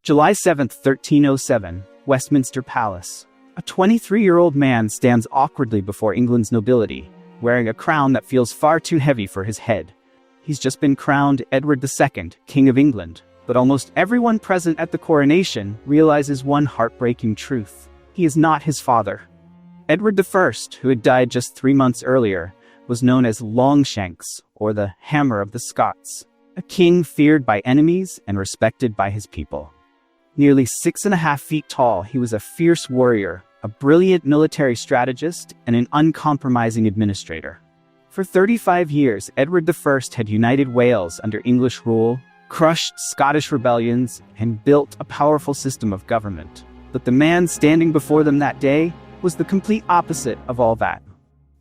July 7, 1307, Westminster Palace. A 23-year-old man stands awkwardly before England's nobility, wearing a crown that feels far too heavy for his head. He's just been crowned Edward II, King of England, but almost everyone present at the coronation realizes one heartbreaking truth. He is not his father. Edward I, who had died just 3 months earlier, was known as Longshanks, or the Hammer of the Scots, a king feared by enemies and respected by his people. Nearly 6.5 feet tall, he was a fierce warrior, a brilliant military strategist, and an uncompromising administrator. For 35 years, Edward I had united Wales under English rule, crushed Scottish rebellions, and built a powerful system of government. But the man standing before them that day was the complete opposite of all that.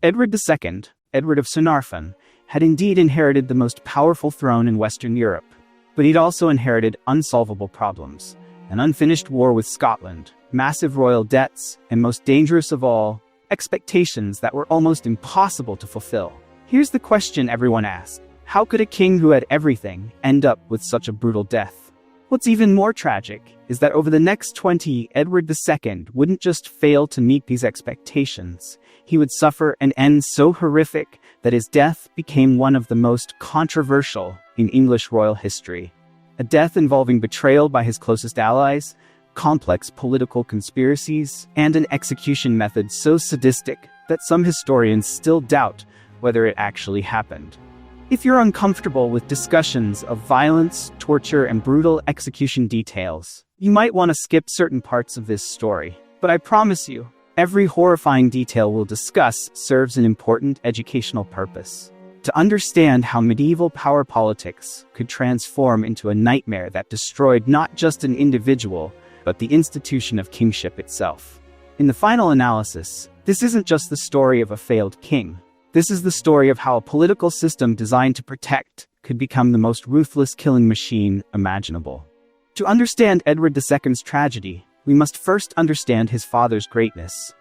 Edward II, Edward of Carnarvon, had indeed inherited the most powerful throne in Western Europe, but he'd also inherited unsolvable problems, an unfinished war with Scotland, massive royal debts, and most dangerous of all, expectations that were almost impossible to fulfill. Here's the question everyone asks: how could a king who had everything end up with such a brutal death? What's even more tragic is that over the next 20, Edward II wouldn't just fail to meet these expectations. He would suffer an end so horrific that his death became one of the most controversial in English royal history. A death involving betrayal by his closest allies, complex political conspiracies, and an execution method so sadistic that some historians still doubt whether it actually happened. If you're uncomfortable with discussions of violence, torture, and brutal execution details, you might want to skip certain parts of this story. But I promise you, every horrifying detail we'll discuss serves an important educational purpose. To understand how medieval power politics could transform into a nightmare that destroyed not just an individual, but the institution of kingship itself. In the final analysis, this isn't just the story of a failed king. This is the story of how a political system designed to protect could become the most ruthless killing machine imaginable. To understand Edward II's tragedy, we must first understand his father's greatness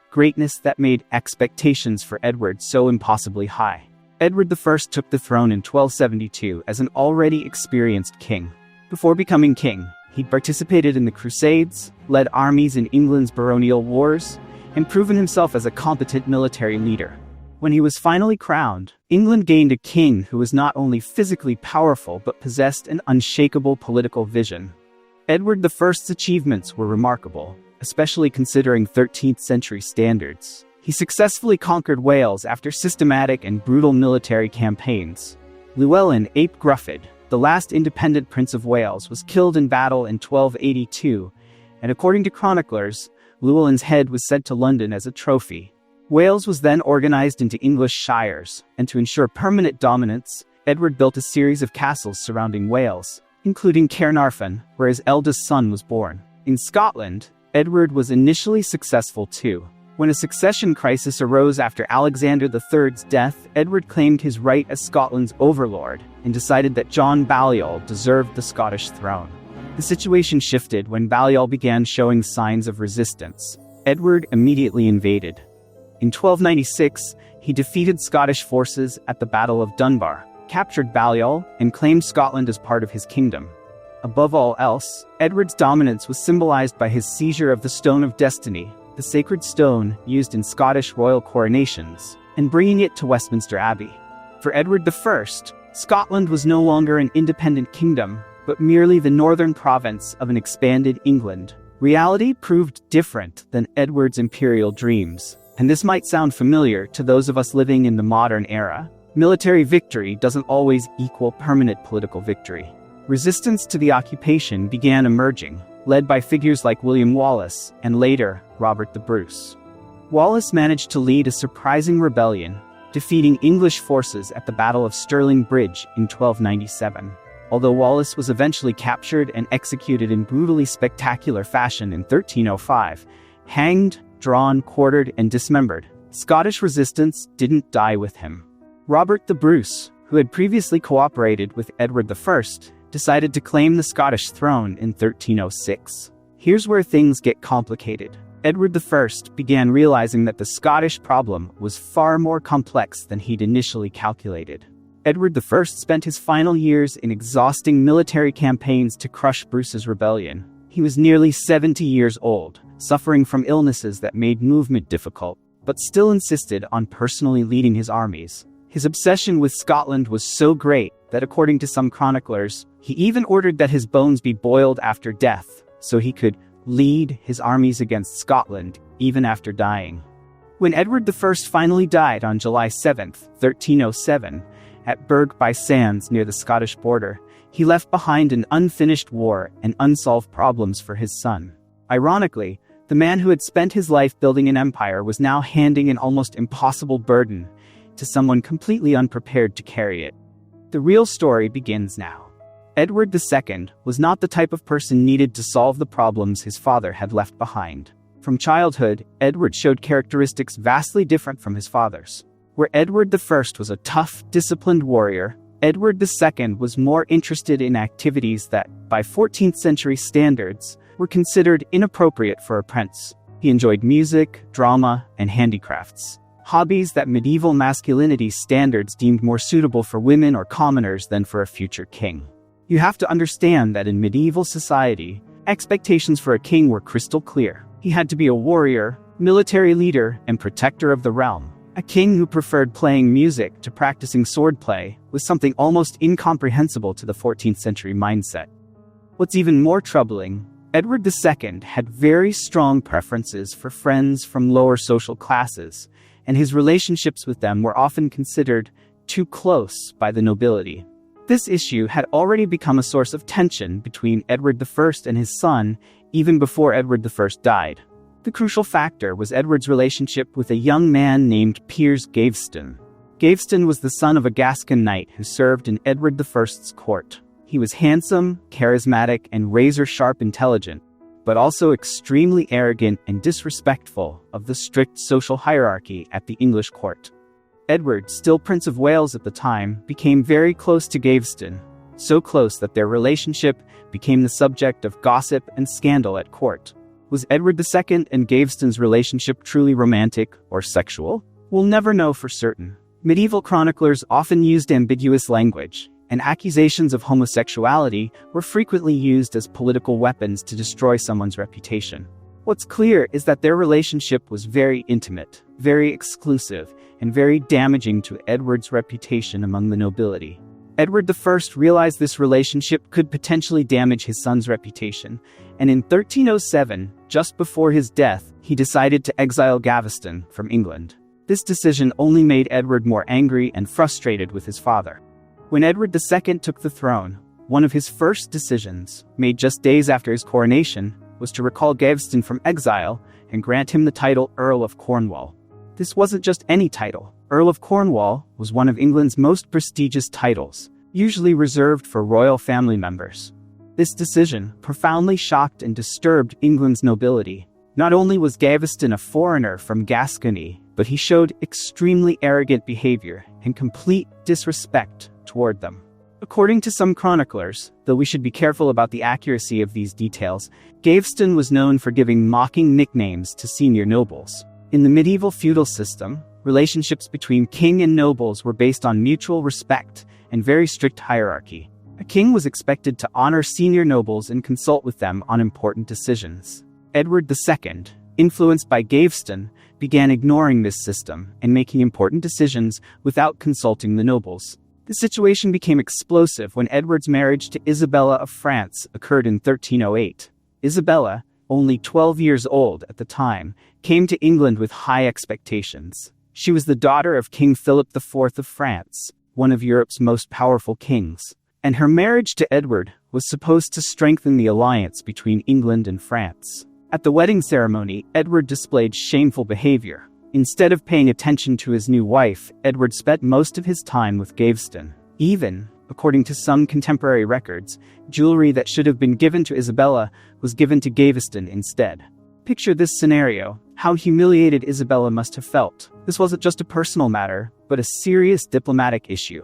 that made expectations for Edward so impossibly high. Edward I took the throne in 1272 as an already experienced king. Before becoming king, he'd participated in the Crusades, led armies in England's baronial wars, and proven himself as a competent military leader. When he was finally crowned, England gained a king who was not only physically powerful but possessed an unshakable political vision. Edward I's achievements were remarkable, especially considering 13th century standards. He successfully conquered Wales after systematic and brutal military campaigns. Llewellyn ap Gruffydd, the last independent Prince of Wales, was killed in battle in 1282, and according to chroniclers, Llewellyn's head was sent to London as a trophy. Wales was then organized into English shires, and to ensure permanent dominance, Edward built a series of castles surrounding Wales, including Caernarfon, where his eldest son was born. In Scotland, Edward was initially successful too. When a succession crisis arose after Alexander III's death, Edward claimed his right as Scotland's overlord and decided that John Balliol deserved the Scottish throne. The situation shifted when Balliol began showing signs of resistance. Edward immediately invaded. In 1296, he defeated Scottish forces at the Battle of Dunbar, captured Balliol, and claimed Scotland as part of his kingdom. Above all else, Edward's dominance was symbolized by his seizure of the Stone of Destiny, the sacred stone used in Scottish royal coronations, and bringing it to Westminster Abbey. For Edward I, Scotland was no longer an independent kingdom, but merely the northern province of an expanded England. Reality proved different than Edward's imperial dreams. And this might sound familiar to those of us living in the modern era. Military victory doesn't always equal permanent political victory. Resistance to the occupation began emerging, led by figures like William Wallace and later Robert the Bruce. Wallace managed to lead a surprising rebellion, defeating English forces at the Battle of Stirling Bridge in 1297. Although Wallace was eventually captured and executed in brutally spectacular fashion in 1305, hanged, drawn, quartered, and dismembered, Scottish resistance didn't die with him. Robert the Bruce, who had previously cooperated with Edward I, decided to claim the Scottish throne in 1306. Here's where things get complicated. Edward I began realizing that the Scottish problem was far more complex than he'd initially calculated. Edward I spent his final years in exhausting military campaigns to crush Bruce's rebellion. He was nearly 70 years old, suffering from illnesses that made movement difficult, but still insisted on personally leading his armies. His obsession with Scotland was so great that, according to some chroniclers, he even ordered that his bones be boiled after death, so he could lead his armies against Scotland even after dying. When Edward I finally died on July 7, 1307, at Berg by Sands near the Scottish border, he left behind an unfinished war and unsolved problems for his son. Ironically, the man who had spent his life building an empire was now handing an almost impossible burden to someone completely unprepared to carry it. The real story begins now. Edward II was not the type of person needed to solve the problems his father had left behind. From childhood, Edward showed characteristics vastly different from his father's. Where Edward I was a tough, disciplined warrior, Edward II was more interested in activities that, by 14th century standards, were considered inappropriate for a prince. He enjoyed music, drama, and handicrafts, hobbies that medieval masculinity standards deemed more suitable for women or commoners than for a future king. You have to understand that in medieval society, expectations for a king were crystal clear. He had to be a warrior, military leader, and protector of the realm. A king who preferred playing music to practicing swordplay was something almost incomprehensible to the 14th century mindset. What's even more troubling, Edward II had very strong preferences for friends from lower social classes, and his relationships with them were often considered too close by the nobility. This issue had already become a source of tension between Edward I and his son even before Edward I died. The crucial factor was Edward's relationship with a young man named Piers Gaveston. Gaveston was the son of a Gascon knight who served in Edward I's court. He was handsome, charismatic, and razor-sharp intelligent, but also extremely arrogant and disrespectful of the strict social hierarchy at the English court. Edward, still Prince of Wales at the time, became very close to Gaveston, so close that their relationship became the subject of gossip and scandal at court. Was Edward II and Gaveston's relationship truly romantic or sexual? We'll never know for certain. Medieval chroniclers often used ambiguous language, and accusations of homosexuality were frequently used as political weapons to destroy someone's reputation. What's clear is that their relationship was very intimate, very exclusive, and very damaging to Edward's reputation among the nobility. Edward I realized this relationship could potentially damage his son's reputation, and in 1307, just before his death, he decided to exile Gaveston from England. This decision only made Edward more angry and frustrated with his father. When Edward II took the throne, one of his first decisions, made just days after his coronation, was to recall Gaveston from exile and grant him the title Earl of Cornwall. This wasn't just any title. Earl of Cornwall was one of England's most prestigious titles, usually reserved for royal family members. This decision profoundly shocked and disturbed England's nobility. Not only was Gaveston a foreigner from Gascony, but he showed extremely arrogant behavior and complete disrespect toward them. According to some chroniclers, though we should be careful about the accuracy of these details, Gaveston was known for giving mocking nicknames to senior nobles. In the medieval feudal system, relationships between king and nobles were based on mutual respect and very strict hierarchy. A king was expected to honor senior nobles and consult with them on important decisions. Edward II, influenced by Gaveston, began ignoring this system and making important decisions without consulting the nobles. The situation became explosive when Edward's marriage to Isabella of France occurred in 1308. Isabella, only 12 years old at the time, came to England with high expectations. She was the daughter of King Philip IV of France, one of Europe's most powerful kings, and her marriage to Edward was supposed to strengthen the alliance between England and France. At the wedding ceremony, Edward displayed shameful behavior. Instead of paying attention to his new wife, Edward spent most of his time with Gaveston. Even, according to some contemporary records, jewelry that should have been given to Isabella was given to Gaveston instead. Picture this scenario: how humiliated Isabella must have felt. This wasn't just a personal matter, but a serious diplomatic issue.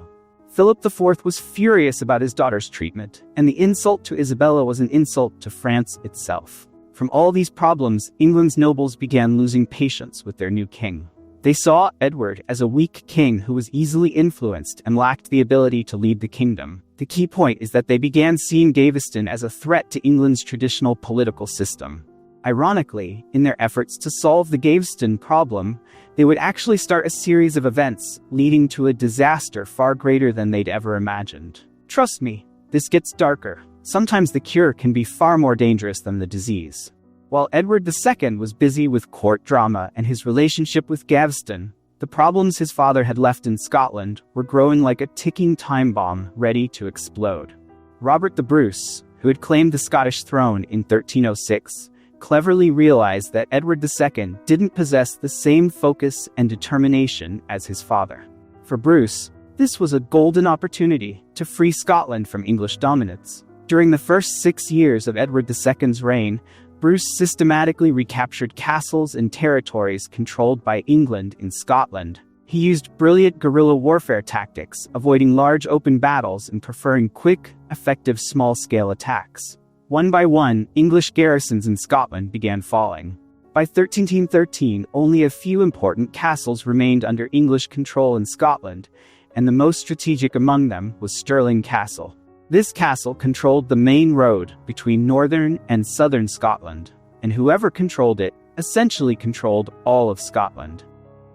Philip IV was furious about his daughter's treatment, and the insult to Isabella was an insult to France itself. From all these problems, England's nobles began losing patience with their new king. They saw Edward as a weak king who was easily influenced and lacked the ability to lead the kingdom. The The key point is that they began seeing Gaveston as a threat to England's traditional political system. Ironically, in their efforts to solve the Gaveston problem, they would actually start a series of events leading to a disaster far greater than they'd ever imagined. Trust me, this gets darker. Sometimes the cure can be far more dangerous than the disease. While Edward II was busy with court drama and his relationship with Gaveston, the problems his father had left in Scotland were growing like a ticking time bomb ready to explode. Robert the Bruce, who had claimed the Scottish throne in 1306, cleverly realized that Edward II didn't possess the same focus and determination as his father. For Bruce, this was a golden opportunity to free Scotland from English dominance. During the first 6 years of Edward II's reign, Bruce systematically recaptured castles and territories controlled by England in Scotland. He used brilliant guerrilla warfare tactics, avoiding large open battles and preferring quick, effective small-scale attacks. One by one, English garrisons in Scotland began falling. By 1313, only a few important castles remained under English control in Scotland, and the most strategic among them was Stirling Castle. This castle controlled the main road between northern and southern Scotland, and whoever controlled it essentially controlled all of Scotland.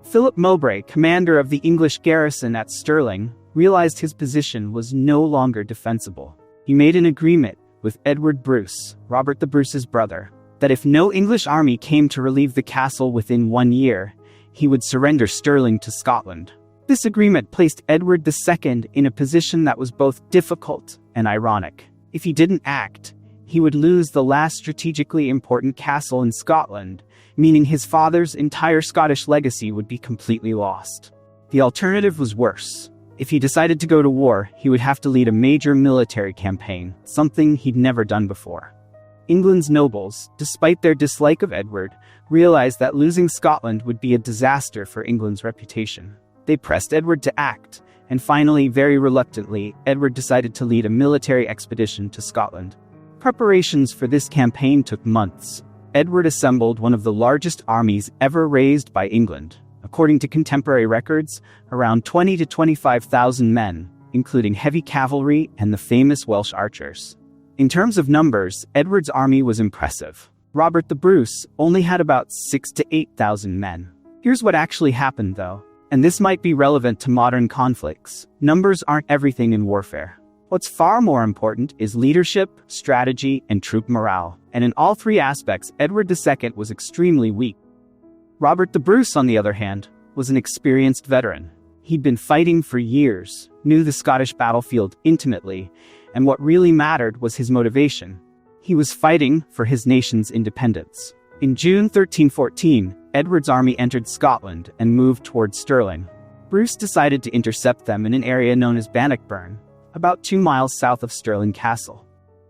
Philip Mowbray, commander of the English garrison at Stirling, realized his position was no longer defensible. He made an agreement with Edward Bruce, Robert the Bruce's brother, that if no English army came to relieve the castle within 1 year, he would surrender Stirling to Scotland. This agreement placed Edward II in a position that was both difficult and ironic. If he didn't act, he would lose the last strategically important castle in Scotland, meaning his father's entire Scottish legacy would be completely lost. The alternative was worse. If he decided to go to war, he would have to lead a major military campaign, something he'd never done before. England's nobles, despite their dislike of Edward, realized that losing Scotland would be a disaster for England's reputation. They pressed Edward to act, and finally, very reluctantly, Edward decided to lead a military expedition to Scotland. Preparations for this campaign took months. Edward assembled one of the largest armies ever raised by England. According to contemporary records, around 20 to 25,000 men, including heavy cavalry and the famous Welsh archers. In terms of numbers, Edward's army was impressive. Robert the Bruce only had about 6 to 8,000 men. Here's what actually happened, though. And this might be relevant to modern conflicts. Numbers aren't everything in warfare. What's far more important is leadership, strategy, and troop morale. And in all three aspects, Edward II was extremely weak. Robert the Bruce, on the other hand, was an experienced veteran. He'd been fighting for years, knew the Scottish battlefield intimately, and what really mattered was his motivation. He was fighting for his nation's independence. In June 1314, Edward's army entered Scotland and moved towards Stirling. Bruce decided to intercept them in an area known as Bannockburn, about 2 miles south of Stirling Castle.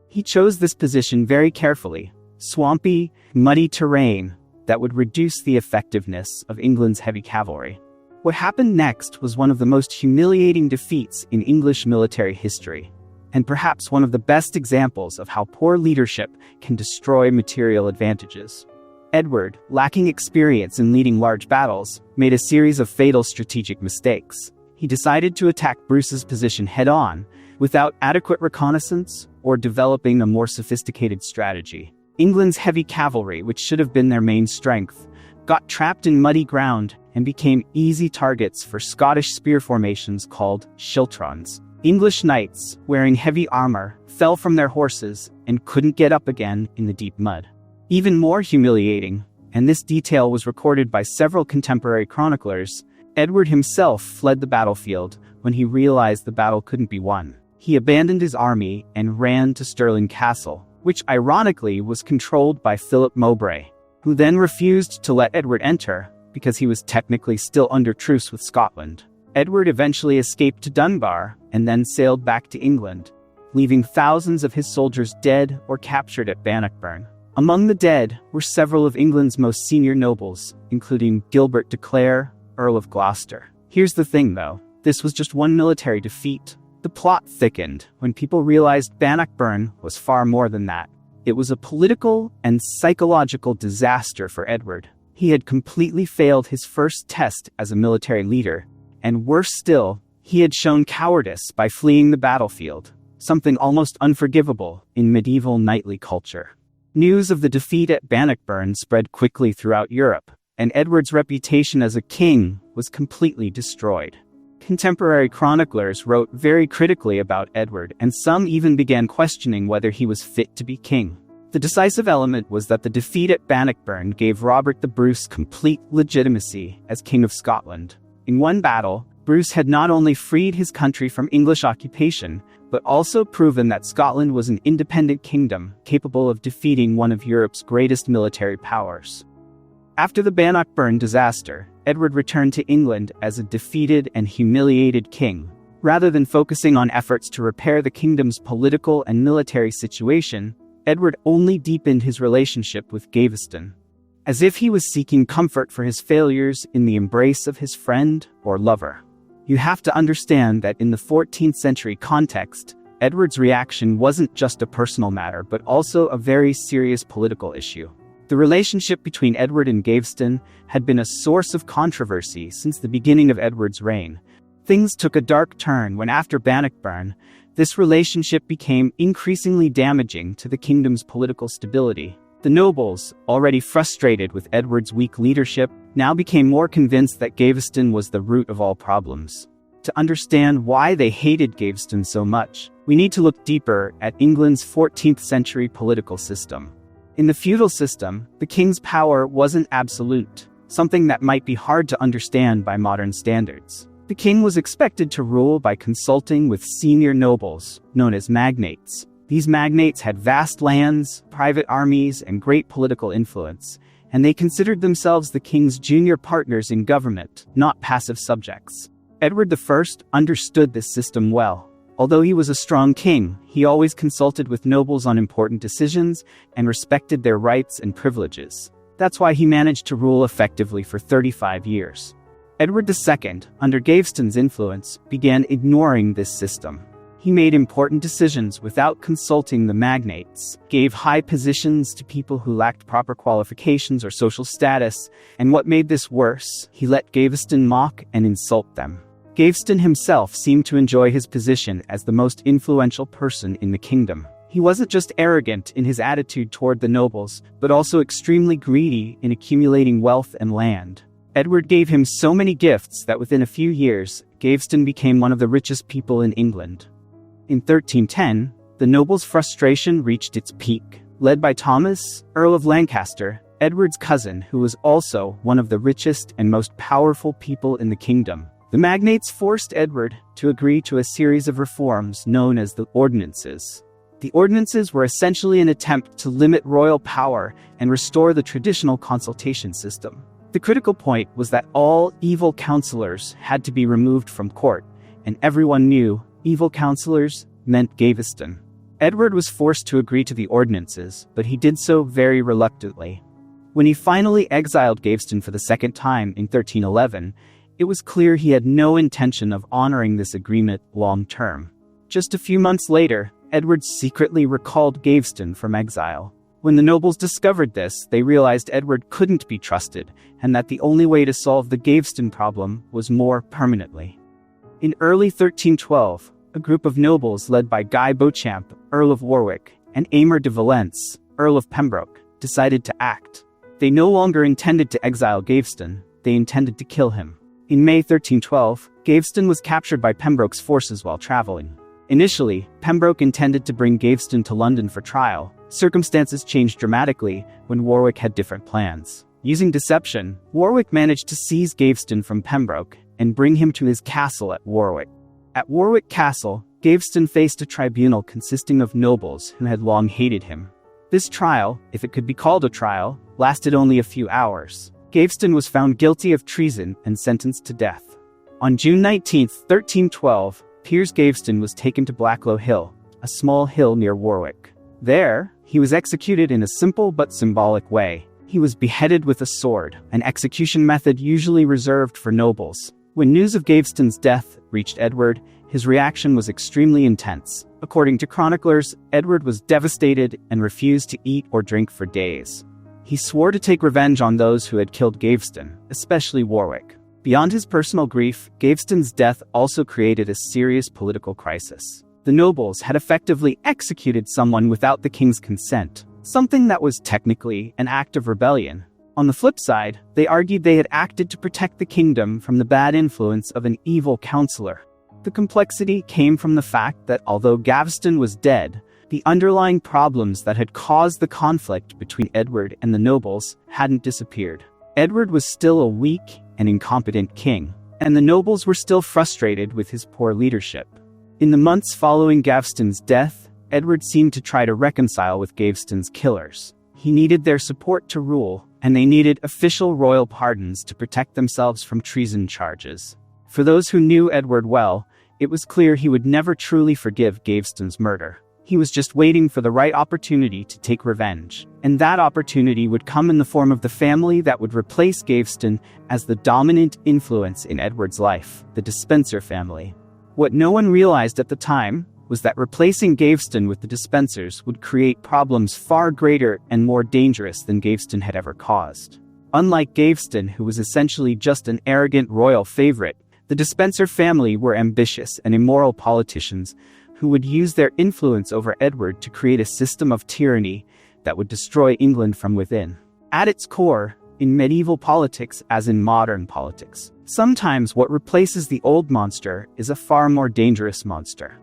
He chose this position very carefully, swampy, muddy terrain that would reduce the effectiveness of England's heavy cavalry. What happened next was one of the most humiliating defeats in English military history, and perhaps one of the best examples of how poor leadership can destroy material advantages. Edward, lacking experience in leading large battles, made a series of fatal strategic mistakes. He decided to attack Bruce's position head-on, without adequate reconnaissance or developing a more sophisticated strategy. England's heavy cavalry, which should have been their main strength, got trapped in muddy ground and became easy targets for Scottish spear formations called schiltrons. English knights, wearing heavy armor, fell from their horses and couldn't get up again in the deep mud. Even more humiliating, and this detail was recorded by several contemporary chroniclers, Edward himself fled the battlefield when he realized the battle couldn't be won. He abandoned his army and ran to Stirling Castle, which ironically was controlled by Philip Mowbray, who then refused to let Edward enter because he was technically still under truce with Scotland. Edward eventually escaped to Dunbar and then sailed back to England, leaving thousands of his soldiers dead or captured at Bannockburn. Among the dead were several of England's most senior nobles, including Gilbert de Clare, Earl of Gloucester. Here's the thing, though. This was just one military defeat. The plot thickened when people realized Bannockburn was far more than that. It was a political and psychological disaster for Edward. He had completely failed his first test as a military leader, and worse still, he had shown cowardice by fleeing the battlefield. something almost unforgivable in medieval knightly culture. News of the defeat at Bannockburn spread quickly throughout Europe, and Edward's reputation as a king was completely destroyed. Contemporary chroniclers wrote very critically about Edward, and some even began questioning whether he was fit to be king. The decisive element was that the defeat at Bannockburn gave Robert the Bruce complete legitimacy as King of Scotland. In one battle, Bruce had not only freed his country from English occupation, but also proven that Scotland was an independent kingdom capable of defeating one of Europe's greatest military powers. After the Bannockburn disaster, Edward returned to England as a defeated and humiliated king. Rather than focusing on efforts to repair the kingdom's political and military situation, Edward only deepened his relationship with Gaveston, as if he was seeking comfort for his failures in the embrace of his friend or lover. You have to understand that in the 14th century context, Edward's reaction wasn't just a personal matter but also a very serious political issue. The relationship between Edward and Gaveston had been a source of controversy since the beginning of Edward's reign. Things took a dark turn when, after Bannockburn, this relationship became increasingly damaging to the kingdom's political stability. The nobles, already frustrated with Edward's weak leadership, now became more convinced that Gaveston was the root of all problems. To understand why they hated Gaveston so much, we need to look deeper at England's 14th century political system. In the feudal system, the king's power wasn't absolute, something that might be hard to understand by modern standards. The king was expected to rule by consulting with senior nobles, known as magnates. These magnates had vast lands, private armies, and great political influence, and they considered themselves the king's junior partners in government, not passive subjects. Edward I understood this system well. Although he was a strong king, he always consulted with nobles on important decisions and respected their rights and privileges. That's why he managed to rule effectively for 35 years. Edward II, under Gaveston's influence, began ignoring this system. He made important decisions without consulting the magnates, gave high positions to people who lacked proper qualifications or social status, and what made this worse, he let Gaveston mock and insult them. Gaveston himself seemed to enjoy his position as the most influential person in the kingdom. He wasn't just arrogant in his attitude toward the nobles, but also extremely greedy in accumulating wealth and land. Edward gave him so many gifts that within a few years, Gaveston became one of the richest people in England. In 1310, the nobles' frustration reached its peak. Led by Thomas, Earl of Lancaster, Edward's cousin, who was also one of the richest and most powerful people in the kingdom, the magnates forced Edward to agree to a series of reforms known as the Ordinances. The Ordinances were essentially an attempt to limit royal power and restore the traditional consultation system. The critical point was that all evil councillors had to be removed from court, and everyone knew evil councillors meant Gaveston. Edward was forced to agree to the Ordinances, but he did so very reluctantly. When he finally exiled Gaveston for the second time in 1311, it was clear he had no intention of honoring this agreement long term. Just a few months later, Edward secretly recalled Gaveston from exile. When the nobles discovered this, they realized Edward couldn't be trusted, and that the only way to solve the Gaveston problem was more permanently. In early 1312, a group of nobles led by Guy Beauchamp, Earl of Warwick, and Aymer de Valence, Earl of Pembroke, decided to act. They no longer intended to exile Gaveston, they intended to kill him. In May 1312, Gaveston was captured by Pembroke's forces while traveling. Initially, Pembroke intended to bring Gaveston to London for trial. Circumstances changed dramatically when Warwick had different plans. Using deception, Warwick managed to seize Gaveston from Pembroke and bring him to his castle at Warwick. At Warwick Castle, Gaveston faced a tribunal consisting of nobles who had long hated him. This trial, if it could be called a trial, lasted only a few hours. Gaveston was found guilty of treason and sentenced to death. On June 19, 1312, Piers Gaveston was taken to Blacklow Hill, a small hill near Warwick. There, he was executed in a simple but symbolic way. He was beheaded with a sword, an execution method usually reserved for nobles. When news of Gaveston's death reached Edward, his reaction was extremely intense. According to chroniclers, Edward was devastated and refused to eat or drink for days. He swore to take revenge on those who had killed Gaveston, especially Warwick. Beyond his personal grief, Gaveston's death also created a serious political crisis. The nobles had effectively executed someone without the king's consent, something that was technically an act of rebellion. On the flip side, they argued they had acted to protect the kingdom from the bad influence of an evil counselor. The complexity came from the fact that although Gaveston was dead, the underlying problems that had caused the conflict between Edward and the nobles hadn't disappeared. Edward was still a weak and incompetent king, and the nobles were still frustrated with his poor leadership. In the months following Gaveston's death, Edward seemed to try to reconcile with Gaveston's killers. He needed their support to rule, and they needed official royal pardons to protect themselves from treason charges. For those who knew Edward well, it was clear he would never truly forgive Gaveston's murder. He was just waiting for the right opportunity to take revenge, and that opportunity would come in the form of the family that would replace Gaveston as the dominant influence in Edward's life, the Despenser family. What no one realized at the time was that replacing Gaveston with the Despensers would create problems far greater and more dangerous than Gaveston had ever caused. Unlike Gaveston, who was essentially just an arrogant royal favorite, the Despenser family were ambitious and immoral politicians who would use their influence over Edward to create a system of tyranny that would destroy England from within. At its core, in medieval politics as in modern politics, sometimes what replaces the old monster is a far more dangerous monster.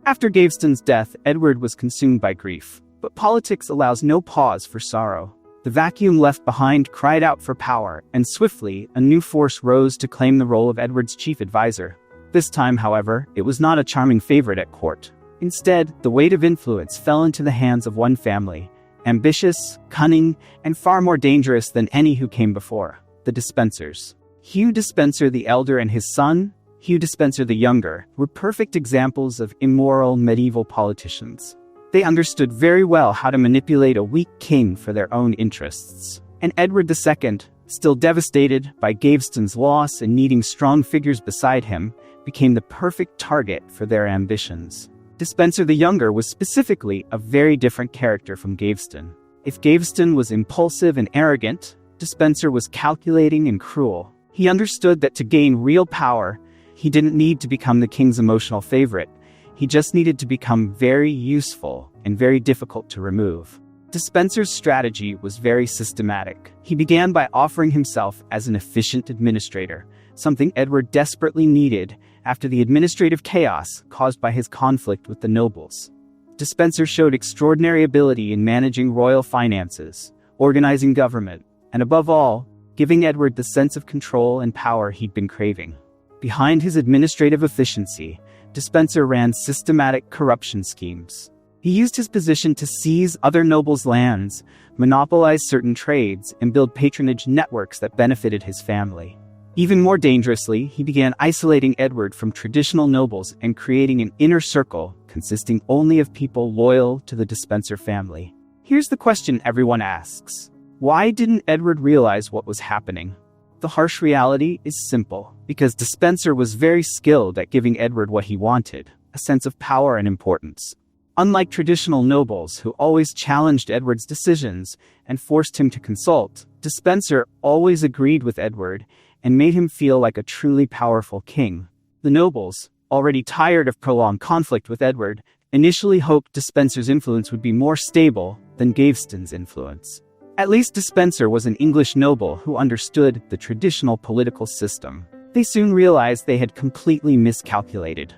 After Gaveston's death, Edward was consumed by grief, but politics allows no pause for sorrow. The vacuum left behind cried out for power, and swiftly, a new force rose to claim the role of Edward's chief advisor. This time, however, it was not a charming favorite at court. Instead, the weight of influence fell into the hands of one family, ambitious, cunning, and far more dangerous than any who came before, the Despensers. Hugh Despenser the elder and his son, Hugh Despenser the younger, were perfect examples of immoral medieval politicians. They understood very well how to manipulate a weak king for their own interests. And Edward II, still devastated by Gaveston's loss and needing strong figures beside him, became the perfect target for their ambitions. Despenser the younger was specifically a very different character from Gaveston. If Gaveston was impulsive and arrogant, Despenser was calculating and cruel. He understood that to gain real power, he didn't need to become the king's emotional favorite. He just needed to become very useful and very difficult to remove. Despenser's strategy was very systematic. He began by offering himself as an efficient administrator, something Edward desperately needed after the administrative chaos caused by his conflict with the nobles. Despenser showed extraordinary ability in managing royal finances, organizing government, and above all, giving Edward the sense of control and power he'd been craving. Behind his administrative efficiency, Despenser ran systematic corruption schemes. He used his position to seize other nobles' lands, monopolize certain trades, and build patronage networks that benefited his family. Even more dangerously, he began isolating Edward from traditional nobles and creating an inner circle consisting only of people loyal to the Despenser family. Here's the question everyone asks. Why didn't Edward realize what was happening? The harsh reality is simple, because Despenser was very skilled at giving Edward what he wanted, a sense of power and importance. Unlike traditional nobles who always challenged Edward's decisions and forced him to consult, Despenser always agreed with Edward and made him feel like a truly powerful king. The nobles, already tired of prolonged conflict with Edward, initially hoped Despenser's influence would be more stable than Gaveston's influence. At least Despenser was an English noble who understood the traditional political system. They soon realized they had completely miscalculated.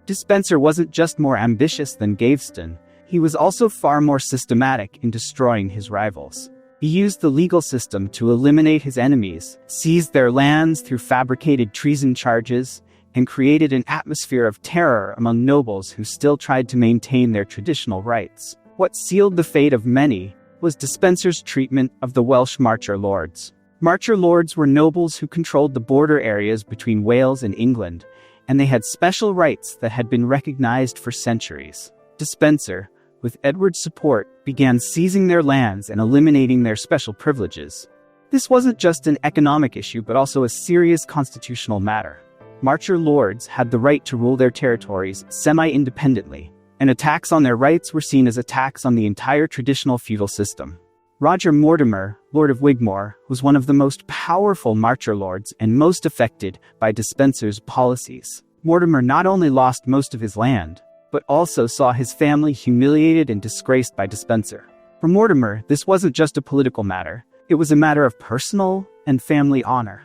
Despenser wasn't just more ambitious than Gaveston, he was also far more systematic in destroying his rivals. He used the legal system to eliminate his enemies, seized their lands through fabricated treason charges, and created an atmosphere of terror among nobles who still tried to maintain their traditional rights. What sealed the fate of many was Despenser's treatment of the Welsh Marcher Lords. Marcher Lords were nobles who controlled the border areas between Wales and England, and they had special rights that had been recognized for centuries. Despenser, with Edward's support, began seizing their lands and eliminating their special privileges. This wasn't just an economic issue, but also a serious constitutional matter. Marcher lords had the right to rule their territories semi-independently, and attacks on their rights were seen as attacks on the entire traditional feudal system. Roger Mortimer, Lord of Wigmore, was one of the most powerful Marcher lords and most affected by Despenser's policies. Mortimer not only lost most of his land, but also saw his family humiliated and disgraced by Despenser. For Mortimer, this wasn't just a political matter, it was a matter of personal and family honor.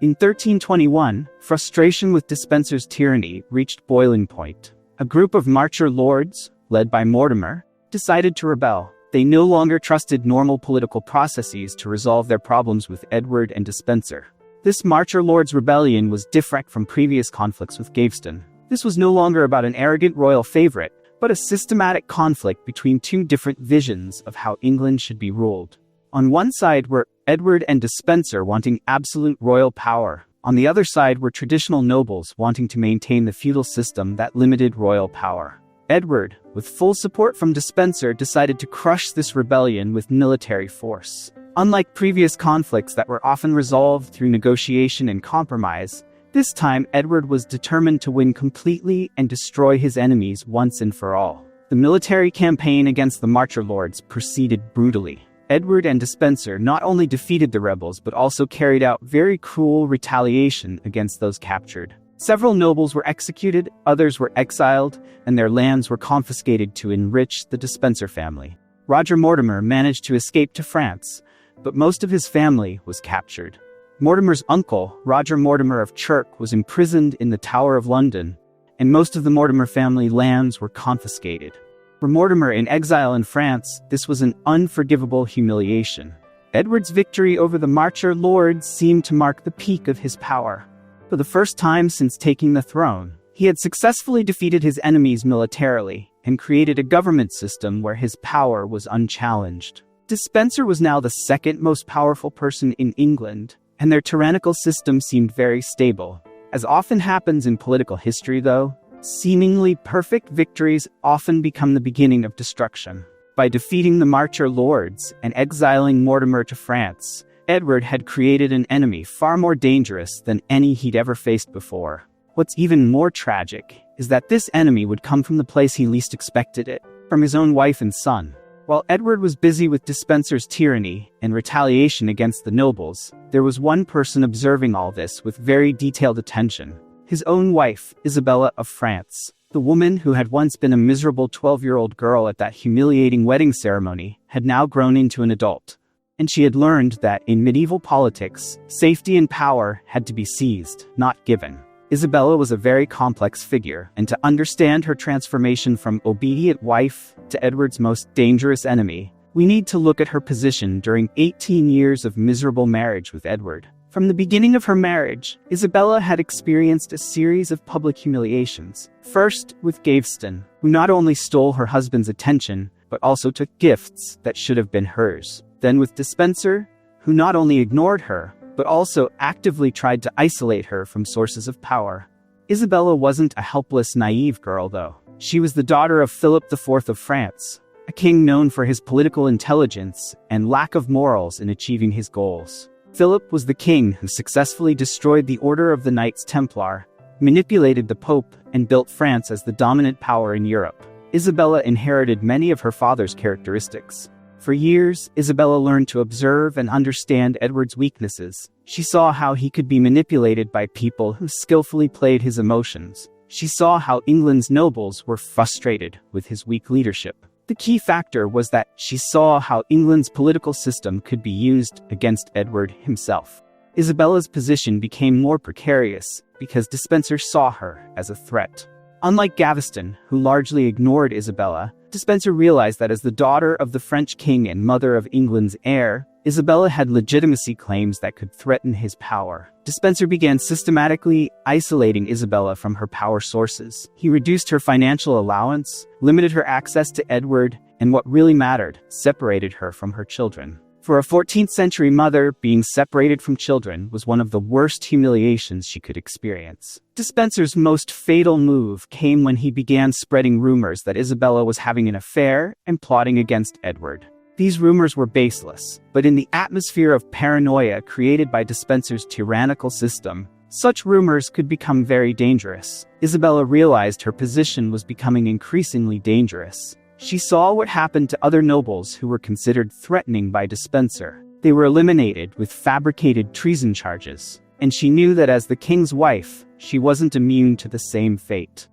In 1321, frustration with Despenser's tyranny reached boiling point. A group of marcher lords, led by Mortimer, decided to rebel. They no longer trusted normal political processes to resolve their problems with Edward and Despenser. This marcher lords' rebellion was different from previous conflicts with Gaveston. This was no longer about an arrogant royal favorite, but a systematic conflict between two different visions of how England should be ruled. On one side were Edward and Despenser wanting absolute royal power. On the other side were traditional nobles wanting to maintain the feudal system that limited royal power. Edward, with full support from Despenser, decided to crush this rebellion with military force. Unlike previous conflicts that were often resolved through negotiation and compromise, this time Edward was determined to win completely and destroy his enemies once and for all. The military campaign against the marcher lords proceeded brutally. Edward and Despenser not only defeated the rebels but also carried out very cruel retaliation against those captured. Several nobles were executed, others were exiled, and their lands were confiscated to enrich the Despenser family. Roger Mortimer managed to escape to France, but most of his family was captured. Mortimer's uncle, Roger Mortimer of Chirk, was imprisoned in the Tower of London, and most of the Mortimer family lands were confiscated. For Mortimer in exile in France, this was an unforgivable humiliation. Edward's victory over the marcher lords seemed to mark the peak of his power. For the first time since taking the throne, he had successfully defeated his enemies militarily and created a government system where his power was unchallenged. Despenser was now the second most powerful person in England, and their tyrannical system seemed very stable. As often happens in political history, though, seemingly perfect victories often become the beginning of destruction. By defeating the marcher lords and exiling Mortimer to France, Edward had created an enemy far more dangerous than any he'd ever faced before. What's even more tragic is that this enemy would come from the place he least expected it, from his own wife and son. While Edward was busy with Despenser's tyranny and retaliation against the nobles, there was one person observing all this with very detailed attention. His own wife, Isabella of France. The woman who had once been a miserable 12-year-old girl at that humiliating wedding ceremony had now grown into an adult. And she had learned that in medieval politics, safety and power had to be seized, not given. Isabella was a very complex figure, and to understand her transformation from obedient wife to Edward's most dangerous enemy, we need to look at her position during 18 years of miserable marriage with Edward. From the beginning of her marriage, Isabella had experienced a series of public humiliations. First, with Gaveston, who not only stole her husband's attention, but also took gifts that should have been hers. Then with Despenser, who not only ignored her, but also actively tried to isolate her from sources of power. Isabella wasn't a helpless, naive girl, though. She was the daughter of Philip IV of France, a king known for his political intelligence and lack of morals in achieving his goals. Philip was the king who successfully destroyed the Order of the Knights Templar, manipulated the Pope, and built France as the dominant power in Europe. Isabella inherited many of her father's characteristics. For years, Isabella learned to observe and understand Edward's weaknesses. She saw how he could be manipulated by people who skillfully played his emotions. She saw how England's nobles were frustrated with his weak leadership. The key factor was that she saw how England's political system could be used against Edward himself. Isabella's position became more precarious because Despenser saw her as a threat. Unlike Gaveston, who largely ignored Isabella, Despenser realized that as the daughter of the French king and mother of England's heir, Isabella had legitimacy claims that could threaten his power. Despenser began systematically isolating Isabella from her power sources. He reduced her financial allowance, limited her access to Edward, and what really mattered, separated her from her children. For a 14th century mother, being separated from children was one of the worst humiliations she could experience. Despenser's most fatal move came when he began spreading rumors that Isabella was having an affair and plotting against Edward. These rumors were baseless, but in the atmosphere of paranoia created by Despenser's tyrannical system, such rumors could become very dangerous. Isabella realized her position was becoming increasingly dangerous. She saw what happened to other nobles who were considered threatening by Despenser. They were eliminated with fabricated treason charges, and she knew that as the king's wife, she wasn't immune to the same fate.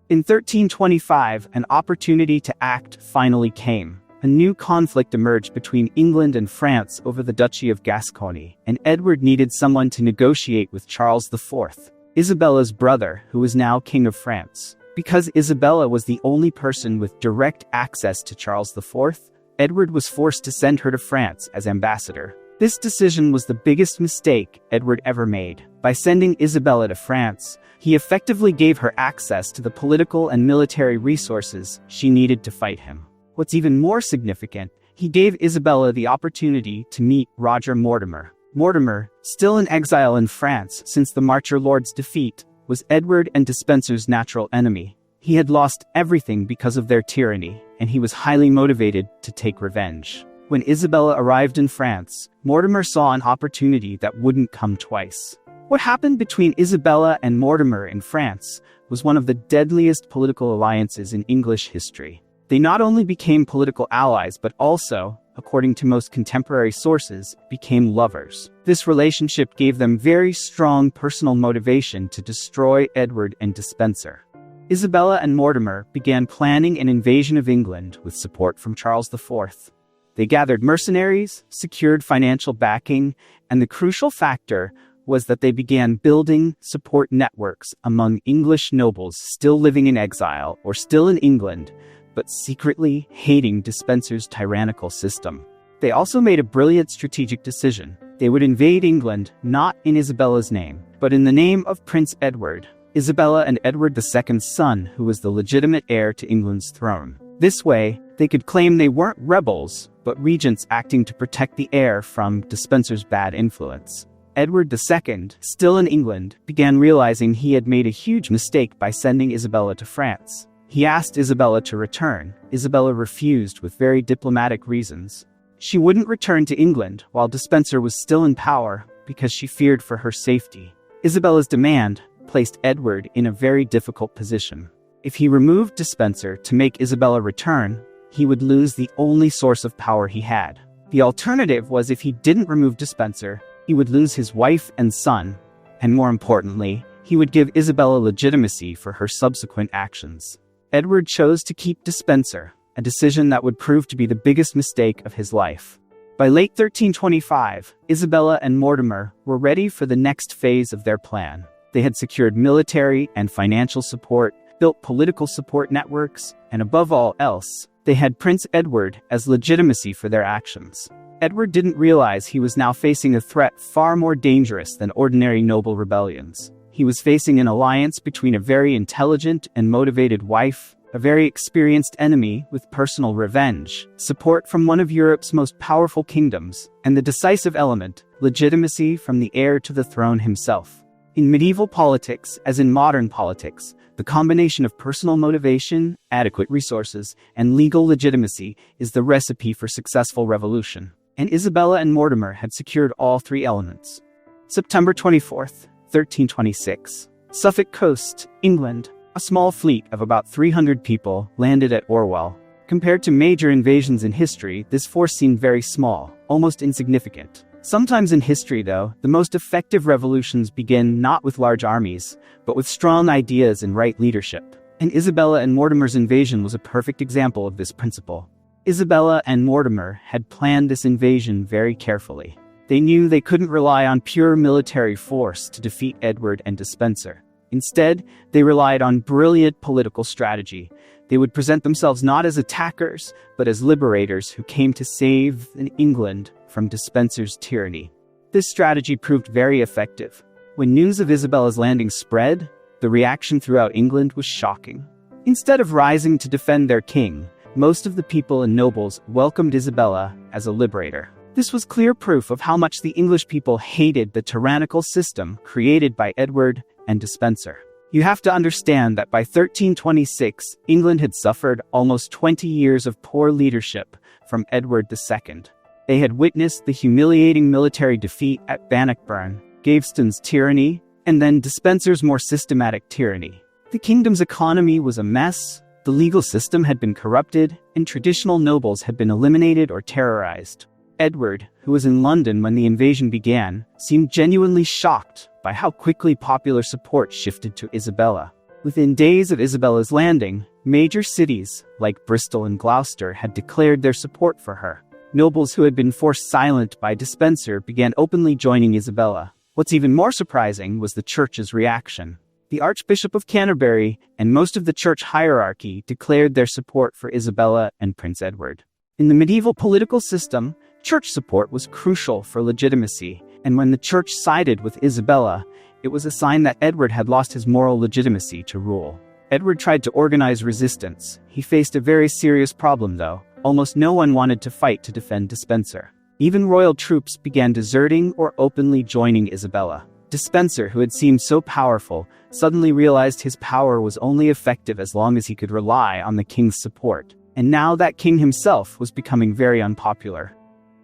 In 1325, an opportunity to act finally came. A new conflict emerged between England and France over the Duchy of Gascony, and Edward needed someone to negotiate with Charles IV, Isabella's brother, who was now King of France. Because Isabella was the only person with direct access to Charles IV, Edward was forced to send her to France as ambassador. This decision was the biggest mistake Edward ever made. By sending Isabella to France, he effectively gave her access to the political and military resources she needed to fight him. What's even more significant, he gave Isabella the opportunity to meet Roger Mortimer. Mortimer, still in exile in France since the Marcher Lord's defeat, was Edward and Despenser's natural enemy. He had lost everything because of their tyranny, and he was highly motivated to take revenge. When Isabella arrived in France, Mortimer saw an opportunity that wouldn't come twice. What happened between Isabella and Mortimer in France was one of the deadliest political alliances in English history. They not only became political allies but also, according to most contemporary sources, became lovers. This relationship gave them very strong personal motivation to destroy Edward and Despenser. Isabella and Mortimer began planning an invasion of England with support from Charles IV. They gathered mercenaries, secured financial backing, and the crucial factor was that they began building support networks among English nobles still living in exile or still in England, but secretly hating Despenser's tyrannical system. They also made a brilliant strategic decision. They would invade England not in Isabella's name, but in the name of Prince Edward, Isabella and Edward II's son, who was the legitimate heir to England's throne. This way, they could claim they weren't rebels, but regents acting to protect the heir from Despenser's bad influence. Edward II, still in England, began realizing he had made a huge mistake by sending Isabella to France. He asked Isabella to return. Isabella refused with very diplomatic reasons. She wouldn't return to England while Despenser was still in power because she feared for her safety. Isabella's demand placed Edward in a very difficult position. If he removed Despenser to make Isabella return, he would lose the only source of power he had. The alternative was if he didn't remove Despenser, he would lose his wife and son, and more importantly, he would give Isabella legitimacy for her subsequent actions. Edward chose to keep Despenser, a decision that would prove to be the biggest mistake of his life. By late 1325, Isabella and Mortimer were ready for the next phase of their plan. They had secured military and financial support, built political support networks, and above all else, they had Prince Edward as legitimacy for their actions. Edward didn't realize he was now facing a threat far more dangerous than ordinary noble rebellions. He was facing an alliance between a very intelligent and motivated wife, a very experienced enemy with personal revenge, support from one of Europe's most powerful kingdoms, and the decisive element, legitimacy from the heir to the throne himself. In medieval politics, as in modern politics, the combination of personal motivation, adequate resources, and legal legitimacy is the recipe for successful revolution. And Isabella and Mortimer had secured all three elements. September 24th, 1326. Suffolk Coast, England. A small fleet of about 300 people landed at Orwell. Compared to major invasions in history, this force seemed very small, almost insignificant. Sometimes in history, though, the most effective revolutions begin not with large armies, but with strong ideas and right leadership. And Isabella and Mortimer's invasion was a perfect example of this principle. Isabella and Mortimer had planned this invasion very carefully. They knew they couldn't rely on pure military force to defeat Edward and Despenser. Instead, they relied on brilliant political strategy. They would present themselves not as attackers, but as liberators who came to save England from Despenser's tyranny. This strategy proved very effective. When news of Isabella's landing spread, the reaction throughout England was shocking. Instead of rising to defend their king, most of the people and nobles welcomed Isabella as a liberator. This was clear proof of how much the English people hated the tyrannical system created by Edward and Despenser. You have to understand that by 1326, England had suffered almost 20 years of poor leadership from Edward II. They had witnessed the humiliating military defeat at Bannockburn, Gaveston's tyranny, and then Despenser's more systematic tyranny. The kingdom's economy was a mess, the legal system had been corrupted, and traditional nobles had been eliminated or terrorized. Edward, who was in London when the invasion began, seemed genuinely shocked by how quickly popular support shifted to Isabella. Within days of Isabella's landing, major cities, like Bristol and Gloucester, had declared their support for her. Nobles who had been forced silent by Despenser began openly joining Isabella. What's even more surprising was the church's reaction. The Archbishop of Canterbury and most of the church hierarchy declared their support for Isabella and Prince Edward. In the medieval political system, church support was crucial for legitimacy, and when the church sided with Isabella, it was a sign that Edward had lost his moral legitimacy to rule. Edward tried to organize resistance. He faced a very serious problem, though. Almost no one wanted to fight to defend Despenser. Even royal troops began deserting or openly joining Isabella. Despenser, who had seemed so powerful, suddenly realized his power was only effective as long as he could rely on the king's support. And now that king himself was becoming very unpopular.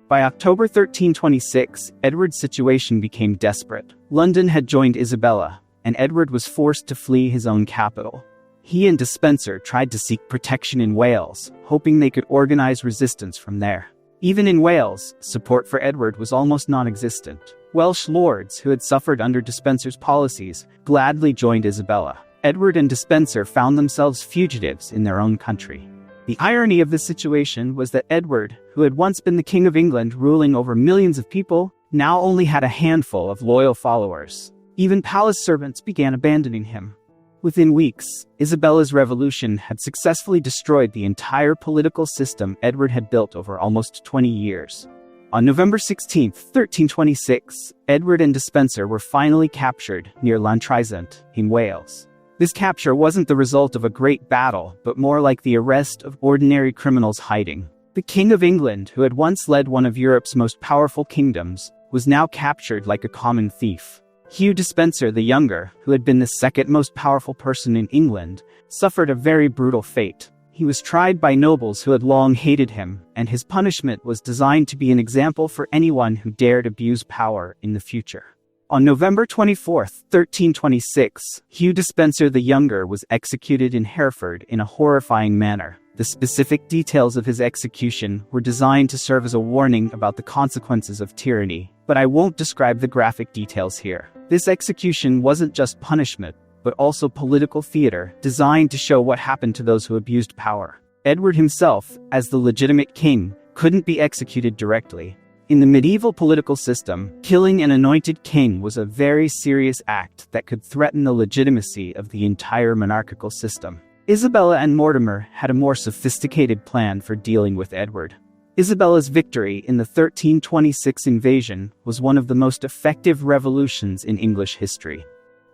By October 1326, Edward's situation became desperate. London had joined Isabella, and Edward was forced to flee his own capital. He and Despenser tried to seek protection in Wales, hoping they could organize resistance from there. Even in Wales, support for Edward was almost non-existent. Welsh lords, who had suffered under Despenser's policies, gladly joined Isabella. Edward and Despenser found themselves fugitives in their own country. The irony of this situation was that Edward, who had once been the King of England ruling over millions of people, now only had a handful of loyal followers. Even palace servants began abandoning him. Within weeks, Isabella's revolution had successfully destroyed the entire political system Edward had built over almost 20 years. On November 16, 1326, Edward and Despenser were finally captured near Llantrisant in Wales. This capture wasn't the result of a great battle, but more like the arrest of ordinary criminals hiding. The King of England, who had once led one of Europe's most powerful kingdoms, was now captured like a common thief. Hugh Despenser the Younger, who had been the second most powerful person in England, suffered a very brutal fate. He was tried by nobles who had long hated him, and his punishment was designed to be an example for anyone who dared abuse power in the future. On November 24, 1326, Hugh Despenser the Younger was executed in Hereford in a horrifying manner. The specific details of his execution were designed to serve as a warning about the consequences of tyranny, but I won't describe the graphic details here. This execution wasn't just punishment, but also political theater, designed to show what happened to those who abused power. Edward himself, as the legitimate king, couldn't be executed directly. In the medieval political system, killing an anointed king was a very serious act that could threaten the legitimacy of the entire monarchical system. Isabella and Mortimer had a more sophisticated plan for dealing with Edward. Isabella's victory in the 1326 invasion was one of the most effective revolutions in English history.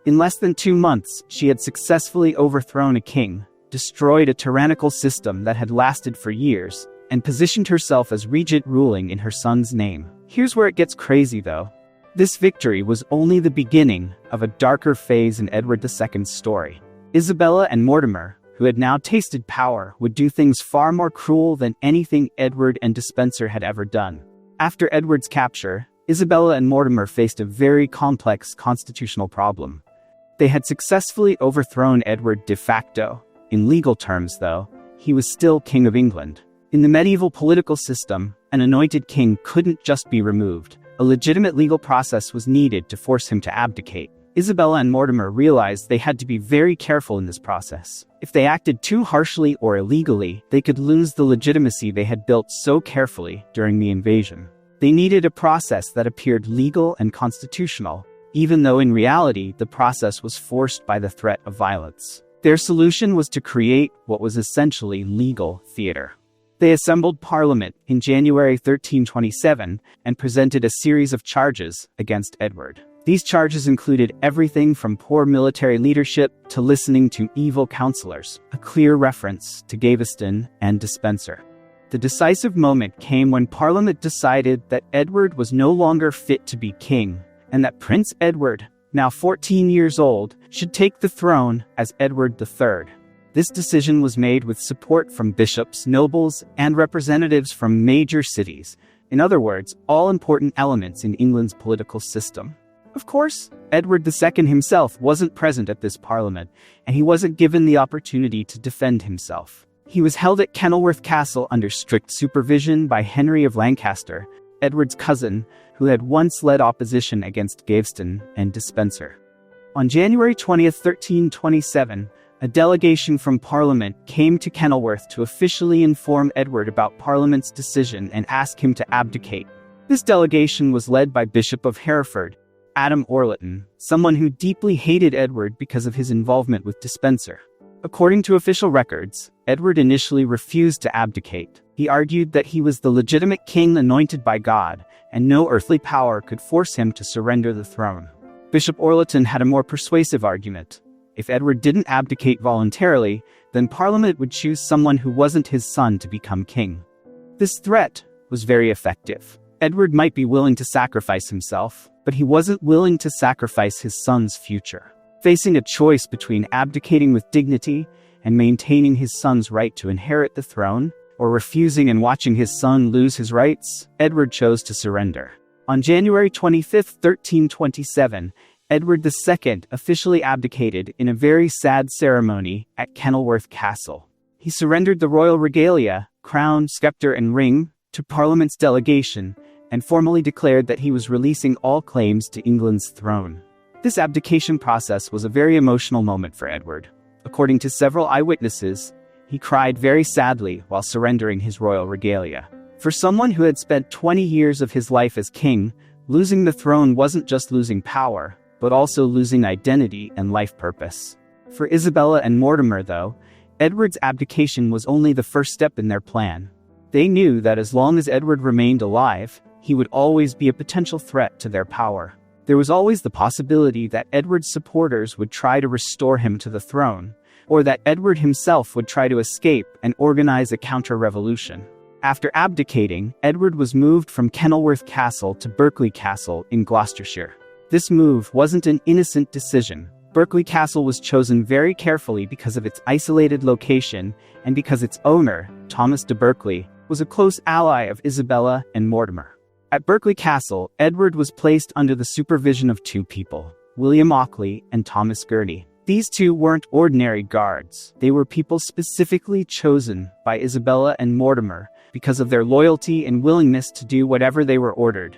In less than 2 months, she had successfully overthrown a king, destroyed a tyrannical system that had lasted for years, and positioned herself as regent ruling in her son's name. Here's where it gets crazy, though. This victory was only the beginning of a darker phase in Edward II's story. Isabella and Mortimer, who had now tasted power, would do things far more cruel than anything Edward and Despenser had ever done. After Edward's capture, Isabella and Mortimer faced a very complex constitutional problem. They had successfully overthrown Edward de facto. In legal terms, though, he was still King of England. In the medieval political system, an anointed king couldn't just be removed. A legitimate legal process was needed to force him to abdicate. Isabella and Mortimer realized they had to be very careful in this process. If they acted too harshly or illegally, they could lose the legitimacy they had built so carefully during the invasion. They needed a process that appeared legal and constitutional, even though in reality the process was forced by the threat of violence. Their solution was to create what was essentially legal theater. They assembled Parliament in January 1327 and presented a series of charges against Edward. These charges included everything from poor military leadership to listening to evil counselors, a clear reference to Gaveston and Despenser. The decisive moment came when Parliament decided that Edward was no longer fit to be king, and that Prince Edward, now 14 years old, should take the throne as Edward III. This decision was made with support from bishops, nobles, and representatives from major cities. In other words, all important elements in England's political system. Of course, Edward II himself wasn't present at this parliament, and he wasn't given the opportunity to defend himself. He was held at Kenilworth Castle under strict supervision by Henry of Lancaster, Edward's cousin, who had once led opposition against Gaveston and Despenser. On January 20th, 1327, a delegation from Parliament came to Kenilworth to officially inform Edward about Parliament's decision and ask him to abdicate. This delegation was led by Bishop of Hereford, Adam Orleton, someone who deeply hated Edward because of his involvement with Despenser. According to official records, Edward initially refused to abdicate. He argued that he was the legitimate king anointed by God, and no earthly power could force him to surrender the throne. Bishop Orleton had a more persuasive argument. If Edward didn't abdicate voluntarily, then Parliament would choose someone who wasn't his son to become king. This threat was very effective. Edward might be willing to sacrifice himself, but he wasn't willing to sacrifice his son's future. Facing a choice between abdicating with dignity and maintaining his son's right to inherit the throne, or refusing and watching his son lose his rights, Edward chose to surrender. On January 25, 1327, Edward II officially abdicated in a very sad ceremony at Kenilworth Castle. He surrendered the royal regalia, crown, scepter, and ring to Parliament's delegation, and formally declared that he was releasing all claims to England's throne. This abdication process was a very emotional moment for Edward. According to several eyewitnesses, he cried very sadly while surrendering his royal regalia. For someone who had spent 20 years of his life as king, losing the throne wasn't just losing power, but also losing identity and life purpose. For Isabella and Mortimer, though, Edward's abdication was only the first step in their plan. They knew that as long as Edward remained alive, he would always be a potential threat to their power. There was always the possibility that Edward's supporters would try to restore him to the throne, or that Edward himself would try to escape and organize a counter-revolution. After abdicating, Edward was moved from Kenilworth Castle to Berkeley Castle in Gloucestershire. This move wasn't an innocent decision. Berkeley Castle was chosen very carefully because of its isolated location and because its owner, Thomas de Berkeley, was a close ally of Isabella and Mortimer. At Berkeley Castle, Edward was placed under the supervision of two people, William Auckley and Thomas Gurney. These two weren't ordinary guards. They were people specifically chosen by Isabella and Mortimer because of their loyalty and willingness to do whatever they were ordered.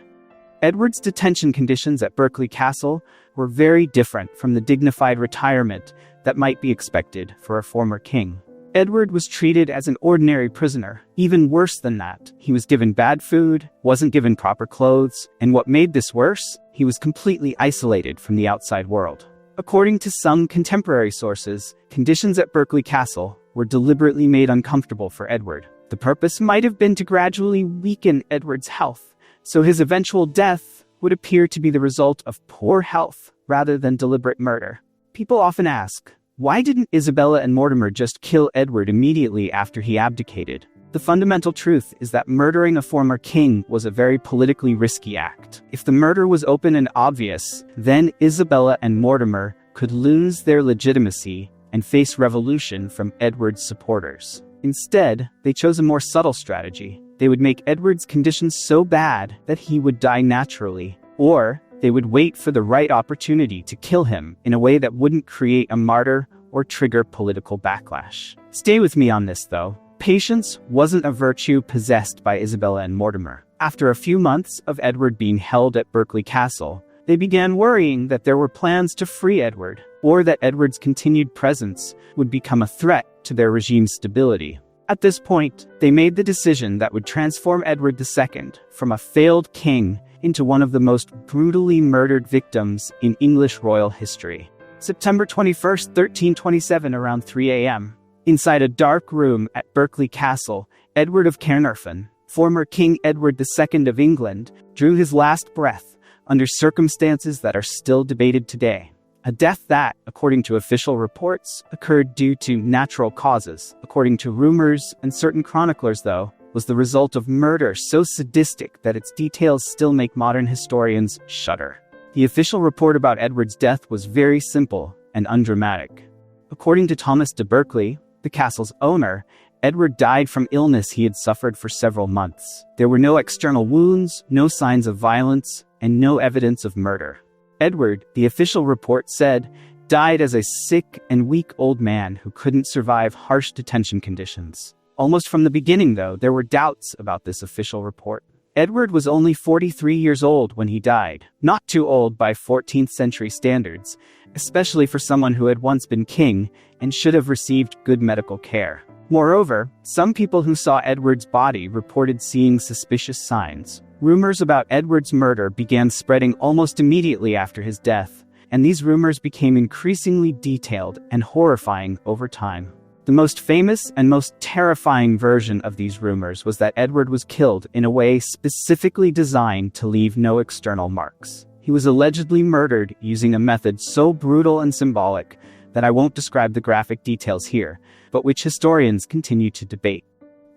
Edward's detention conditions at Berkeley Castle were very different from the dignified retirement that might be expected for a former king. Edward was treated as an ordinary prisoner. Even worse than that, he was given bad food, wasn't given proper clothes, and what made this worse, he was completely isolated from the outside world. According to some contemporary sources, conditions at Berkeley Castle were deliberately made uncomfortable for Edward. The purpose might have been to gradually weaken Edward's health, so his eventual death would appear to be the result of poor health rather than deliberate murder. People often ask, why didn't Isabella and Mortimer just kill Edward immediately after he abdicated? The fundamental truth is that murdering a former king was a very politically risky act. If the murder was open and obvious, then Isabella and Mortimer could lose their legitimacy and face revolution from Edward's supporters. Instead, they chose a more subtle strategy. They would make Edward's conditions so bad that he would die naturally, or they would wait for the right opportunity to kill him in a way that wouldn't create a martyr or trigger political backlash. Stay with me on this, though. Patience wasn't a virtue possessed by Isabella and Mortimer. After a few months of Edward being held at Berkeley Castle, they began worrying that there were plans to free Edward, or that Edward's continued presence would become a threat to their regime's stability. At this point, they made the decision that would transform Edward II from a failed king into one of the most brutally murdered victims in English royal history. September 21st, 1327, around 3 a.m. Inside a dark room at Berkeley Castle, Edward of Caernarfon, former King Edward II of England, drew his last breath under circumstances that are still debated today. A death that, according to official reports, occurred due to natural causes. According to rumors and certain chroniclers, though, was the result of murder so sadistic that its details still make modern historians shudder. The official report about Edward's death was very simple and undramatic. According to Thomas de Berkeley, the castle's owner, Edward died from illness he had suffered for several months. There were no external wounds, no signs of violence, and no evidence of murder. Edward, the official report said, died as a sick and weak old man who couldn't survive harsh detention conditions. Almost from the beginning, though, there were doubts about this official report. Edward was only 43 years old when he died, not too old by 14th century standards, especially for someone who had once been king and should have received good medical care. Moreover, some people who saw Edward's body reported seeing suspicious signs. Rumors about Edward's murder began spreading almost immediately after his death, and these rumors became increasingly detailed and horrifying over time. The most famous and most terrifying version of these rumors was that Edward was killed in a way specifically designed to leave no external marks. He was allegedly murdered using a method so brutal and symbolic that I won't describe the graphic details here, but which historians continue to debate.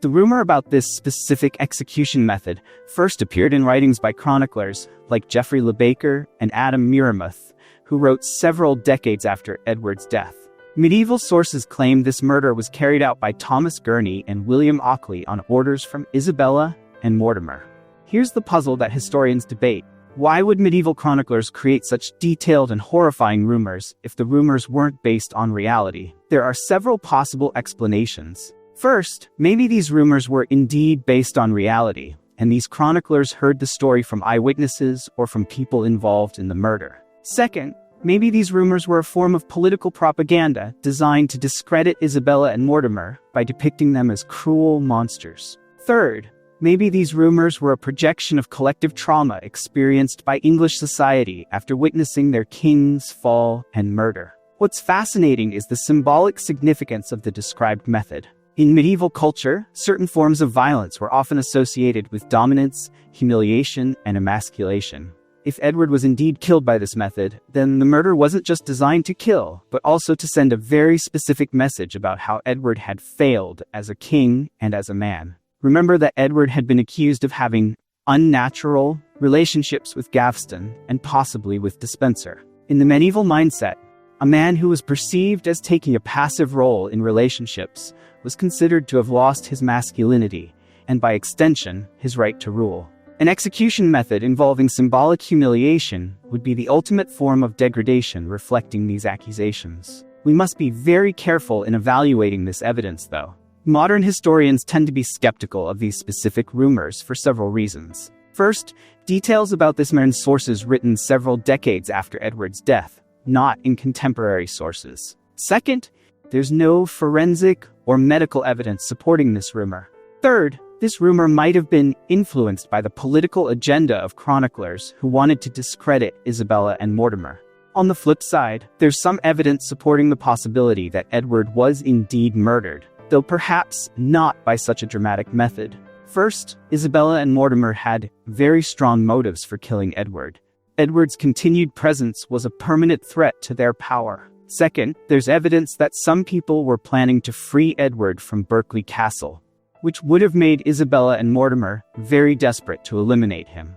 The rumor about this specific execution method first appeared in writings by chroniclers like Geoffrey Le Baker and Adam Miramuth, who wrote several decades after Edward's death. Medieval sources claim this murder was carried out by Thomas Gurney and William Ockley on orders from Isabella and Mortimer. Here's the puzzle that historians debate. Why would medieval chroniclers create such detailed and horrifying rumors if the rumors weren't based on reality? There are several possible explanations. First, maybe these rumors were indeed based on reality, and these chroniclers heard the story from eyewitnesses or from people involved in the murder. Second, maybe these rumors were a form of political propaganda designed to discredit Isabella and Mortimer by depicting them as cruel monsters. Third, maybe these rumors were a projection of collective trauma experienced by English society after witnessing their king's fall and murder. What's fascinating is the symbolic significance of the described method. In medieval culture, certain forms of violence were often associated with dominance, humiliation, and emasculation. If Edward was indeed killed by this method, then the murder wasn't just designed to kill, but also to send a very specific message about how Edward had failed as a king and as a man. Remember that Edward had been accused of having unnatural relationships with Gaveston and possibly with Despenser. In the medieval mindset, a man who was perceived as taking a passive role in relationships was considered to have lost his masculinity, and by extension, his right to rule. An execution method involving symbolic humiliation would be the ultimate form of degradation reflecting these accusations. We must be very careful in evaluating this evidence, though. Modern historians tend to be skeptical of these specific rumors for several reasons. First, details about this man's sources written several decades after Edward's death, not in contemporary sources. Second, there's no forensic or medical evidence supporting this rumor. Third, this rumor might have been influenced by the political agenda of chroniclers who wanted to discredit Isabella and Mortimer. On the flip side, there's some evidence supporting the possibility that Edward was indeed murdered, though perhaps not by such a dramatic method. First, Isabella and Mortimer had very strong motives for killing Edward. Edward's continued presence was a permanent threat to their power. Second, there's evidence that some people were planning to free Edward from Berkeley Castle, which would have made Isabella and Mortimer very desperate to eliminate him.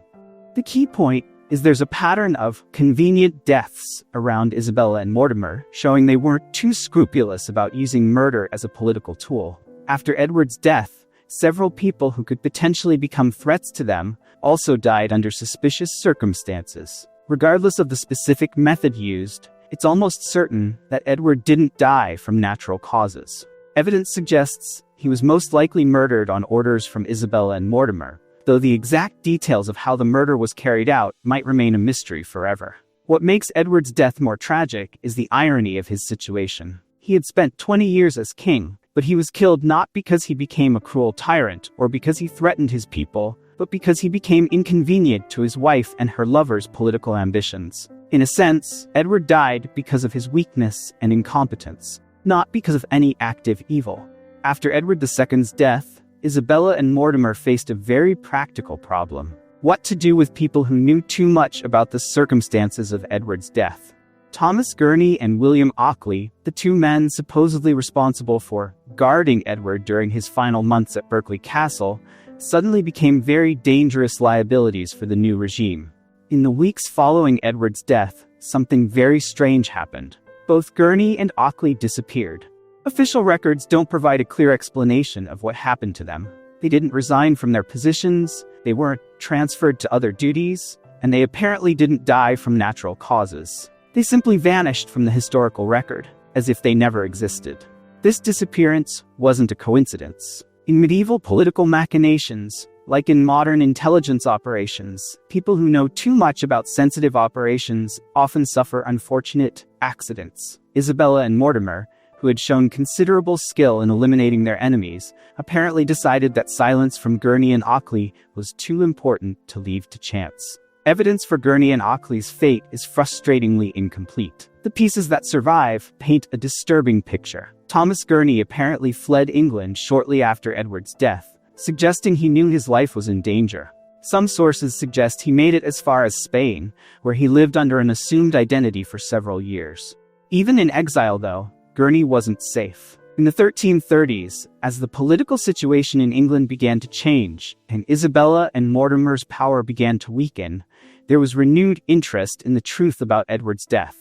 The key point is there's a pattern of convenient deaths around Isabella and Mortimer, showing they weren't too scrupulous about using murder as a political tool. After Edward's death, several people who could potentially become threats to them also died under suspicious circumstances. Regardless of the specific method used, it's almost certain that Edward didn't die from natural causes. Evidence suggests he was most likely murdered on orders from Isabella and Mortimer, though the exact details of how the murder was carried out might remain a mystery forever. What makes Edward's death more tragic is the irony of his situation. He had spent 20 years as king, but he was killed not because he became a cruel tyrant or because he threatened his people, but because he became inconvenient to his wife and her lover's political ambitions. In a sense, Edward died because of his weakness and incompetence, not because of any active evil. After Edward II's death, Isabella and Mortimer faced a very practical problem: what to do with people who knew too much about the circumstances of Edward's death. Thomas Gurney and William Ockley, the two men supposedly responsible for guarding Edward during his final months at Berkeley Castle, suddenly became very dangerous liabilities for the new regime. In the weeks following Edward's death, something very strange happened. Both Gurney and Ockley disappeared. Official records don't provide a clear explanation of what happened to them. They didn't resign from their positions, they weren't transferred to other duties, and they apparently didn't die from natural causes. They simply vanished from the historical record, as if they never existed. This disappearance wasn't a coincidence. In medieval political machinations, Like in modern intelligence operations, people who know too much about sensitive operations often suffer unfortunate accidents. Isabella and Mortimer, who had shown considerable skill in eliminating their enemies, apparently decided that silence from Gurney and Ockley was too important to leave to chance. Evidence for Gurney and Ockley's fate is frustratingly incomplete. The pieces that survive paint a disturbing picture. Thomas Gurney apparently fled England shortly after Edward's death, suggesting he knew his life was in danger. Some sources suggest he made it as far as Spain, where he lived under an assumed identity for several years. Even in exile, though, Gurney wasn't safe. In the 1330s, as the political situation in England began to change, and Isabella and Mortimer's power began to weaken, there was renewed interest in the truth about Edward's death.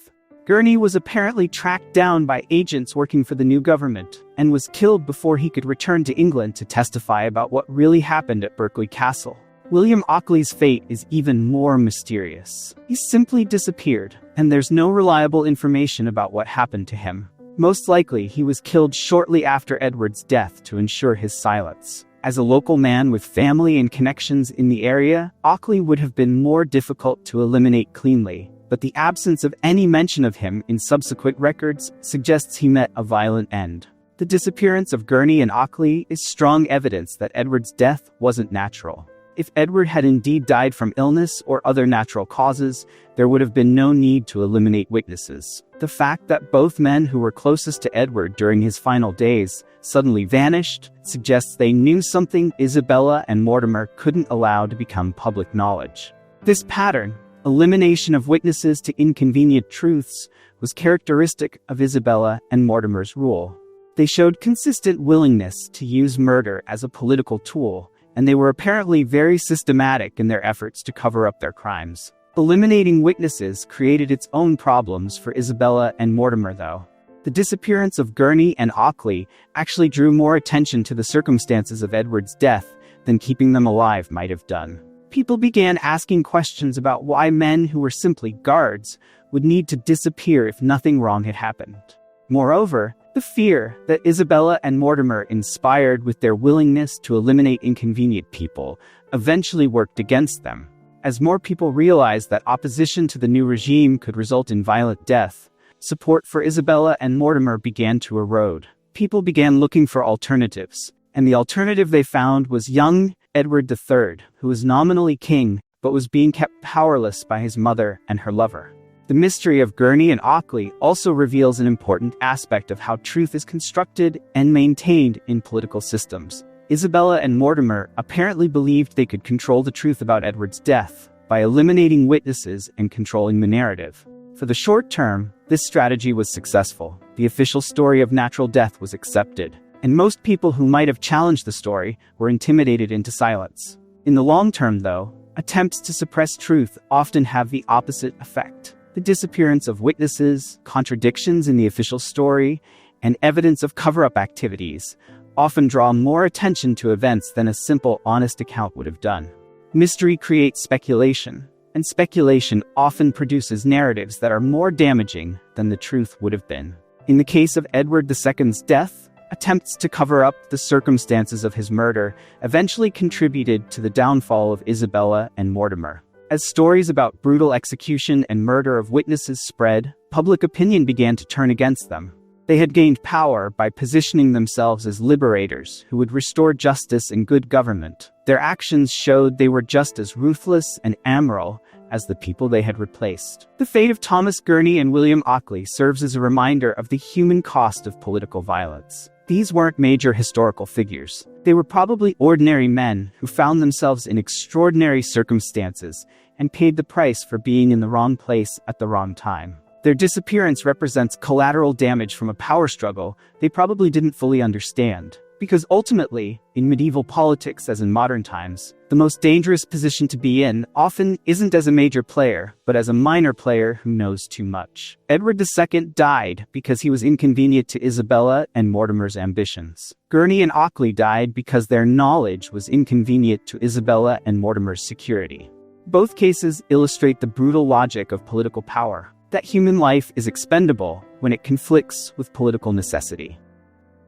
Gurney was apparently tracked down by agents working for the new government, and was killed before he could return to England to testify about what really happened at Berkeley Castle. William Ockley's fate is even more mysterious. He simply disappeared, and there's no reliable information about what happened to him. Most likely, he was killed shortly after Edward's death to ensure his silence. As a local man with family and connections in the area, Ockley would have been more difficult to eliminate cleanly, but the absence of any mention of him in subsequent records suggests he met a violent end. The disappearance of Gurney and Ockley is strong evidence that Edward's death wasn't natural. If Edward had indeed died from illness or other natural causes, there would have been no need to eliminate witnesses. The fact that both men who were closest to Edward during his final days suddenly vanished suggests they knew something Isabella and Mortimer couldn't allow to become public knowledge. This pattern, elimination of witnesses to inconvenient truths, was characteristic of Isabella and Mortimer's rule. They showed consistent willingness to use murder as a political tool, and they were apparently very systematic in their efforts to cover up their crimes. Eliminating witnesses created its own problems for Isabella and Mortimer, though. The disappearance of Gurney and Ockley actually drew more attention to the circumstances of Edward's death than keeping them alive might have done. People began asking questions about why men who were simply guards would need to disappear if nothing wrong had happened. Moreover, the fear that Isabella and Mortimer inspired with their willingness to eliminate inconvenient people eventually worked against them. As more people realized that opposition to the new regime could result in violent death, support for Isabella and Mortimer began to erode. People began looking for alternatives, and the alternative they found was young Edward III, who was nominally king, but was being kept powerless by his mother and her lover. The mystery of Gurney and Ockley also reveals an important aspect of how truth is constructed and maintained in political systems. Isabella and Mortimer apparently believed they could control the truth about Edward's death by eliminating witnesses and controlling the narrative. For the short term, this strategy was successful. The official story of natural death was accepted, and most people who might have challenged the story were intimidated into silence. In the long term, though, attempts to suppress truth often have the opposite effect. The disappearance of witnesses, contradictions in the official story, and evidence of cover-up activities often draw more attention to events than a simple, honest account would have done. Mystery creates speculation, and speculation often produces narratives that are more damaging than the truth would have been. In the case of Edward II's death, attempts to cover up the circumstances of his murder eventually contributed to the downfall of Isabella and Mortimer. As stories about brutal execution and murder of witnesses spread, public opinion began to turn against them. They had gained power by positioning themselves as liberators who would restore justice and good government. Their actions showed they were just as ruthless and amoral as the people they had replaced. The fate of Thomas Gurney and William Ockley serves as a reminder of the human cost of political violence. These weren't major historical figures. They were probably ordinary men who found themselves in extraordinary circumstances and paid the price for being in the wrong place at the wrong time. Their disappearance represents collateral damage from a power struggle they probably didn't fully understand. Because ultimately, in medieval politics as in modern times, the most dangerous position to be in often isn't as a major player, but as a minor player who knows too much. Edward II died because he was inconvenient to Isabella and Mortimer's ambitions. Gurney and Ockley died because their knowledge was inconvenient to Isabella and Mortimer's security. Both cases illustrate the brutal logic of political power, that human life is expendable when it conflicts with political necessity.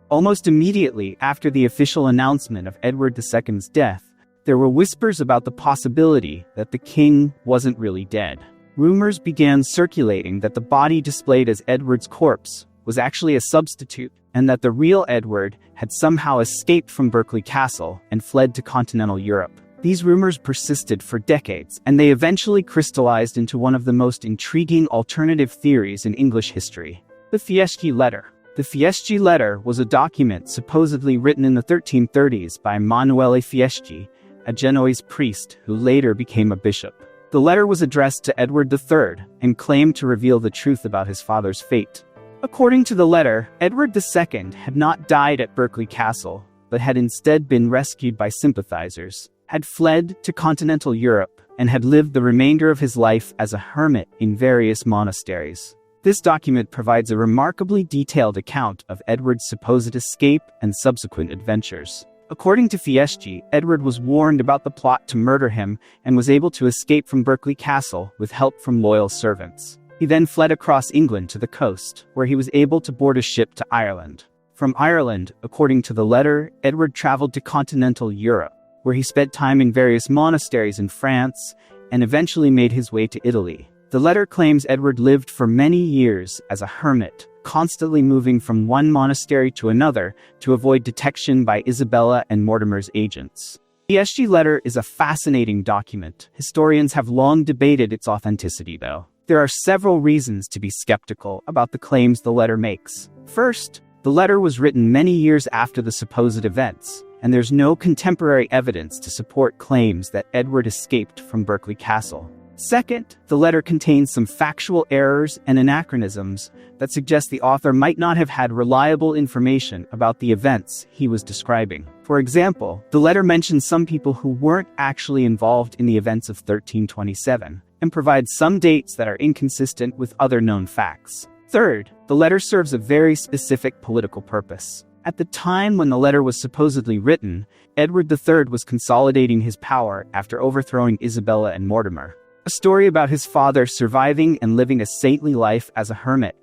Almost immediately after the official announcement of Edward II's death, There were whispers about the possibility that the king wasn't really dead. Rumors began circulating that the body displayed as Edward's corpse was actually a substitute, and that the real Edward had somehow escaped from Berkeley Castle and fled to continental Europe. These rumors persisted for decades, and they eventually crystallized into one of the most intriguing alternative theories in English history: the Fieschi Letter. The Fieschi Letter was a document supposedly written in the 1330s by Emanuele Fieschi, a Genoese priest who later became a bishop. The letter was addressed to Edward III and claimed to reveal the truth about his father's fate. According to the letter, Edward II had not died at Berkeley Castle, but had instead been rescued by sympathizers, had fled to continental Europe, and had lived the remainder of his life as a hermit in various monasteries. This document provides a remarkably detailed account of Edward's supposed escape and subsequent adventures. According to Fieschi, Edward was warned about the plot to murder him and was able to escape from Berkeley Castle with help from loyal servants. He then fled across England to the coast, where he was able to board a ship to Ireland. From Ireland, according to the letter, Edward traveled to continental Europe, where he spent time in various monasteries in France and eventually made his way to Italy. The letter claims Edward lived for many years as a hermit, constantly moving from one monastery to another to avoid detection by Isabella and Mortimer's agents. The Fieschi Letter is a fascinating document. Historians have long debated its authenticity, though. There are several reasons to be skeptical about the claims the letter makes. First, the letter was written many years after the supposed events, and there's no contemporary evidence to support claims that Edward escaped from Berkeley Castle. Second, the letter contains some factual errors and anachronisms that suggest the author might not have had reliable information about the events he was describing. For example, the letter mentions some people who weren't actually involved in the events of 1327, and provides some dates that are inconsistent with other known facts. Third, the letter serves a very specific political purpose. At the time when the letter was supposedly written, Edward III was consolidating his power after overthrowing Isabella and Mortimer. A story about his father surviving and living a saintly life as a hermit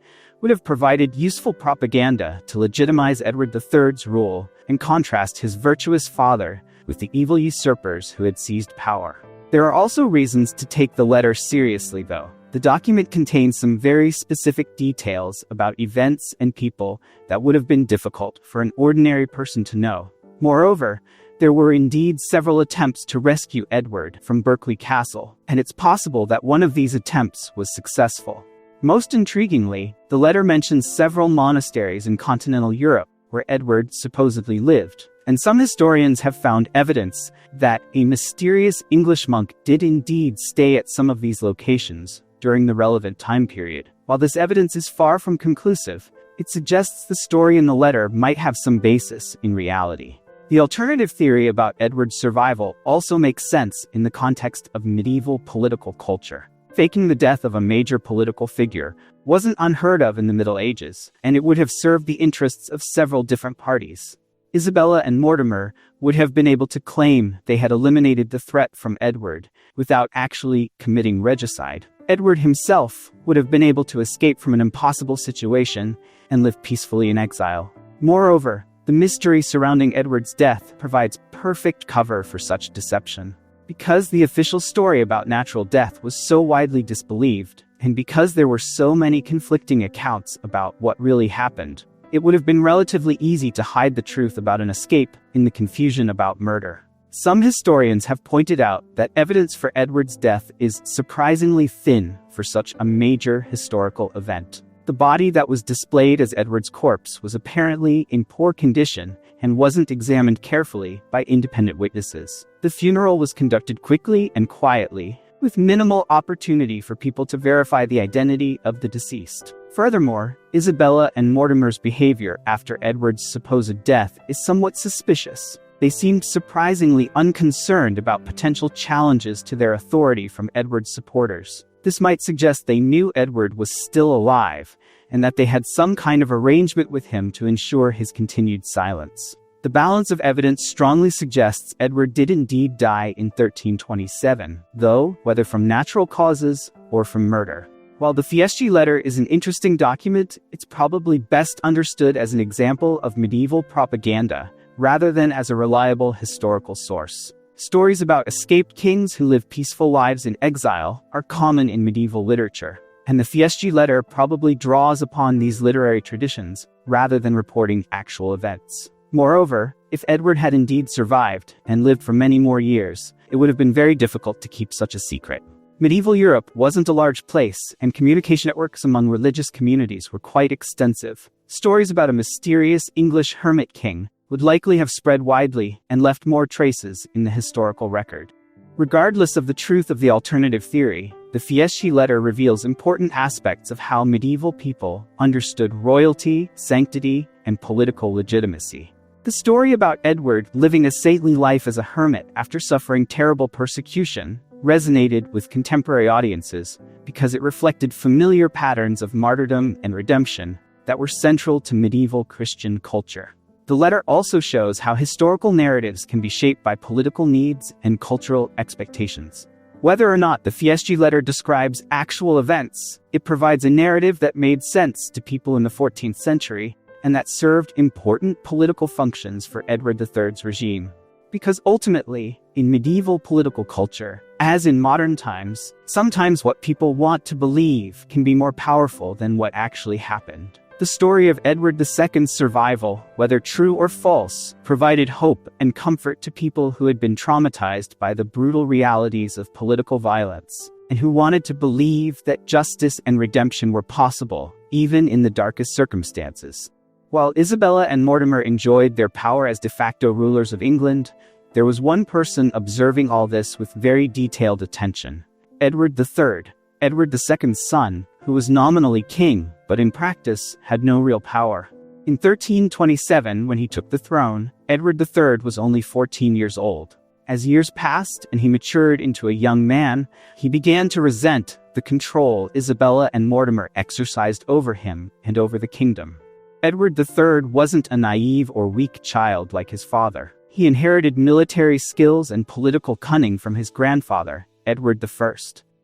would have provided useful propaganda to legitimize Edward III's rule and contrast his virtuous father with the evil usurpers who had seized power. There are also reasons to take the letter seriously, though. The document contains some very specific details about events and people that would have been difficult for an ordinary person to know. Moreover, there were indeed several attempts to rescue Edward from Berkeley Castle, and it's possible that one of these attempts was successful. Most intriguingly, the letter mentions several monasteries in continental Europe where Edward supposedly lived, and some historians have found evidence that a mysterious English monk did indeed stay at some of these locations during the relevant time period. While this evidence is far from conclusive, it suggests the story in the letter might have some basis in reality. The alternative theory about Edward's survival also makes sense in the context of medieval political culture. Faking the death of a major political figure wasn't unheard of in the Middle Ages, and it would have served the interests of several different parties. Isabella and Mortimer would have been able to claim they had eliminated the threat from Edward without actually committing regicide. Edward himself would have been able to escape from an impossible situation and live peacefully in exile. Moreover, the mystery surrounding Edward's death provides perfect cover for such deception. Because the official story about natural death was so widely disbelieved, and because there were so many conflicting accounts about what really happened, it would have been relatively easy to hide the truth about an escape in the confusion about murder. Some historians have pointed out that evidence for Edward's death is surprisingly thin for such a major historical event. The body that was displayed as Edward's corpse was apparently in poor condition and wasn't examined carefully by independent witnesses. The funeral was conducted quickly and quietly, with minimal opportunity for people to verify the identity of the deceased. Furthermore, Isabella and Mortimer's behavior after Edward's supposed death is somewhat suspicious. They seemed surprisingly unconcerned about potential challenges to their authority from Edward's supporters. This might suggest they knew Edward was still alive, and that they had some kind of arrangement with him to ensure his continued silence. The balance of evidence strongly suggests Edward did indeed die in 1327, though whether from natural causes or from murder. While the Fieschi Letter is an interesting document, it's probably best understood as an example of medieval propaganda, rather than as a reliable historical source. Stories about escaped kings who lived peaceful lives in exile are common in medieval literature, and the Fieschi letter probably draws upon these literary traditions rather than reporting actual events. Moreover, if Edward had indeed survived and lived for many more years, it would have been very difficult to keep such a secret. Medieval Europe wasn't a large place, and communication networks among religious communities were quite extensive. Stories about a mysterious English hermit king would likely have spread widely and left more traces in the historical record. Regardless of the truth of the alternative theory, the Fieschi letter reveals important aspects of how medieval people understood royalty, sanctity, and political legitimacy. The story about Edward living a saintly life as a hermit after suffering terrible persecution resonated with contemporary audiences because it reflected familiar patterns of martyrdom and redemption that were central to medieval Christian culture. The letter also shows how historical narratives can be shaped by political needs and cultural expectations. Whether or not the Fieschi letter describes actual events, it provides a narrative that made sense to people in the 14th century and that served important political functions for Edward III's regime. Because ultimately, in medieval political culture, as in modern times, sometimes what people want to believe can be more powerful than what actually happened. The story of Edward II's survival, whether true or false, provided hope and comfort to people who had been traumatized by the brutal realities of political violence, and who wanted to believe that justice and redemption were possible, even in the darkest circumstances. While Isabella and Mortimer enjoyed their power as de facto rulers of England, there was one person observing all this with very detailed attention: Edward III, Edward II's son, who was nominally king, but in practice had no real power. In 1327, when he took the throne, Edward III was only 14 years old. As years passed and he matured into a young man, he began to resent the control Isabella and Mortimer exercised over him and over the kingdom. Edward III wasn't a naive or weak child like his father. He inherited military skills and political cunning from his grandfather, Edward I,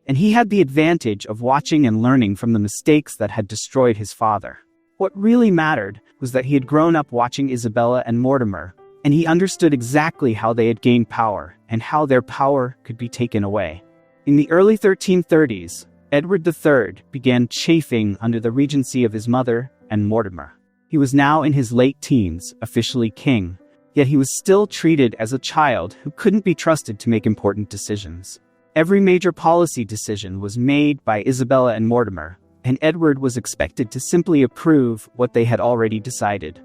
and he had the advantage of watching and learning from the mistakes that had destroyed his father. What really mattered was that he had grown up watching Isabella and Mortimer, and he understood exactly how they had gained power and how their power could be taken away. In the early 1330s, Edward III began chafing under the regency of his mother and Mortimer. He was now in his late teens, officially king, yet he was still treated as a child who couldn't be trusted to make important decisions. Every major policy decision was made by Isabella and Mortimer, and Edward was expected to simply approve what they had already decided.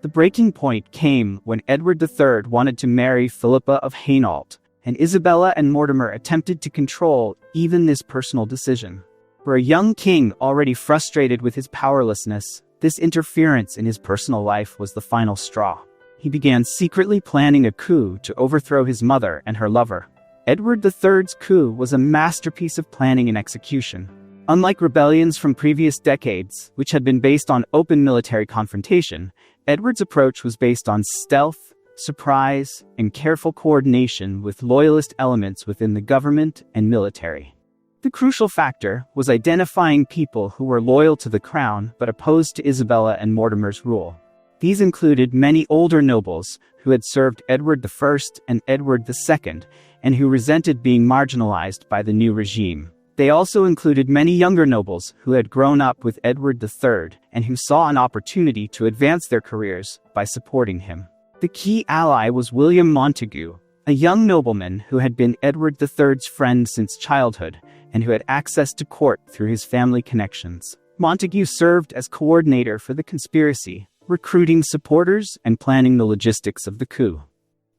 The breaking point came when Edward III wanted to marry Philippa of Hainault, and Isabella and Mortimer attempted to control even this personal decision. For a young king already frustrated with his powerlessness, this interference in his personal life was the final straw. He began secretly planning a coup to overthrow his mother and her lover. Edward III's coup was a masterpiece of planning and execution. Unlike rebellions from previous decades, which had been based on open military confrontation, Edward's approach was based on stealth, surprise, and careful coordination with loyalist elements within the government and military. The crucial factor was identifying people who were loyal to the crown but opposed to Isabella and Mortimer's rule. These included many older nobles who had served Edward I and Edward II and who resented being marginalized by the new regime. They also included many younger nobles who had grown up with Edward III and who saw an opportunity to advance their careers by supporting him. The key ally was William Montagu, a young nobleman who had been Edward III's friend since childhood and who had access to court through his family connections. Montagu served as coordinator for the conspiracy, recruiting supporters and planning the logistics of the coup.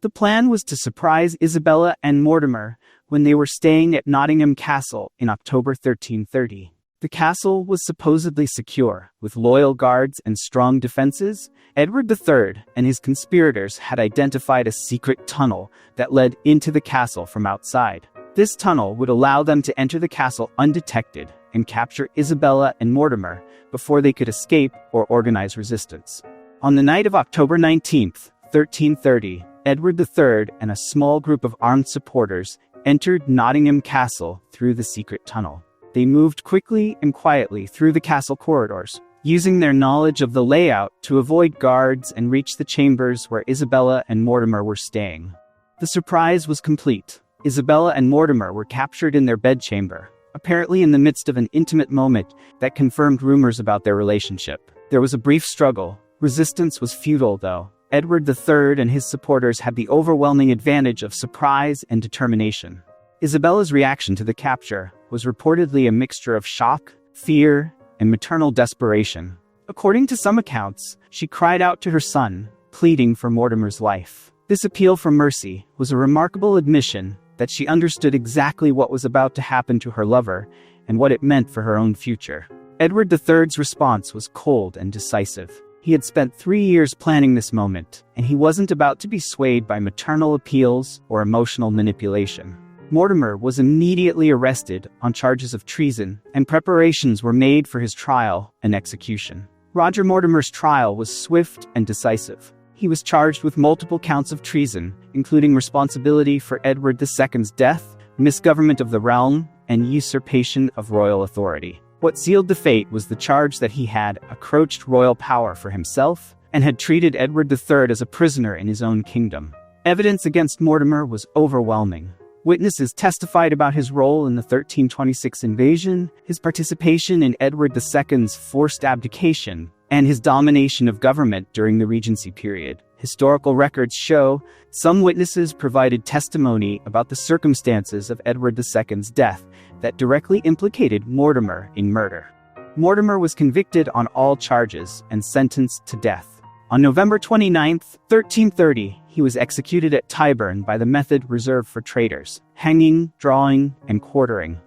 The plan was to surprise Isabella and Mortimer when they were staying at Nottingham Castle in October 1330. The castle was supposedly secure, with loyal guards and strong defenses. Edward III and his conspirators had identified a secret tunnel that led into the castle from outside. This tunnel would allow them to enter the castle undetected and capture Isabella and Mortimer before they could escape or organize resistance. On the night of October 19, 1330, Edward III and a small group of armed supporters entered Nottingham Castle through the secret tunnel. They moved quickly and quietly through the castle corridors, using their knowledge of the layout to avoid guards and reach the chambers where Isabella and Mortimer were staying. The surprise was complete. Isabella and Mortimer were captured in their bedchamber, apparently in the midst of an intimate moment that confirmed rumors about their relationship. There was a brief struggle. Resistance was futile, though. Edward III and his supporters had the overwhelming advantage of surprise and determination. Isabella's reaction to the capture was reportedly a mixture of shock, fear, and maternal desperation. According to some accounts, she cried out to her son, pleading for Mortimer's life. This appeal for mercy was a remarkable admission that she understood exactly what was about to happen to her lover and what it meant for her own future. Edward III's response was cold and decisive. He had spent 3 years planning this moment, and he wasn't about to be swayed by maternal appeals or emotional manipulation. Mortimer was immediately arrested on charges of treason, and preparations were made for his trial and execution. Roger Mortimer's trial was swift and decisive. He was charged with multiple counts of treason, including responsibility for Edward II's death, misgovernment of the realm, and usurpation of royal authority. What sealed the fate was the charge that he had encroached royal power for himself and had treated Edward III as a prisoner in his own kingdom. Evidence against Mortimer was overwhelming. Witnesses testified about his role in the 1326 invasion, his participation in Edward II's forced abdication, and his domination of government during the Regency period. Historical records show some witnesses provided testimony about the circumstances of Edward II's death that directly implicated Mortimer in murder. Mortimer was convicted on all charges and sentenced to death. On November 29, 1330, he was executed at Tyburn by the method reserved for traitors: hanging, drawing, and quartering.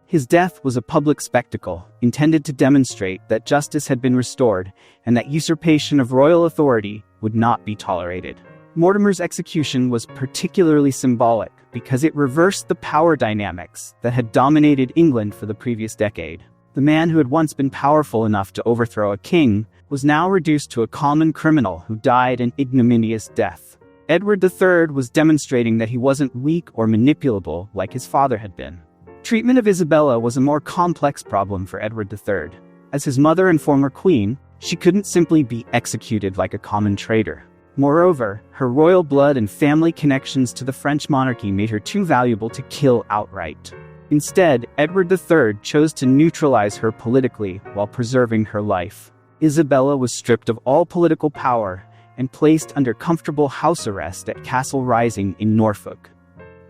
His death was a public spectacle, intended to demonstrate that justice had been restored and that usurpation of royal authority would not be tolerated. Mortimer's execution was particularly symbolic because it reversed the power dynamics that had dominated England for the previous decade. The man who had once been powerful enough to overthrow a king was now reduced to a common criminal who died an ignominious death. Edward III was demonstrating that he wasn't weak or manipulable like his father had been. Treatment of Isabella was a more complex problem for Edward III. As his mother and former queen, she couldn't simply be executed like a common traitor. Moreover, her royal blood and family connections to the French monarchy made her too valuable to kill outright. Instead, Edward III chose to neutralize her politically while preserving her life. Isabella was stripped of all political power and placed under comfortable house arrest at Castle Rising in Norfolk.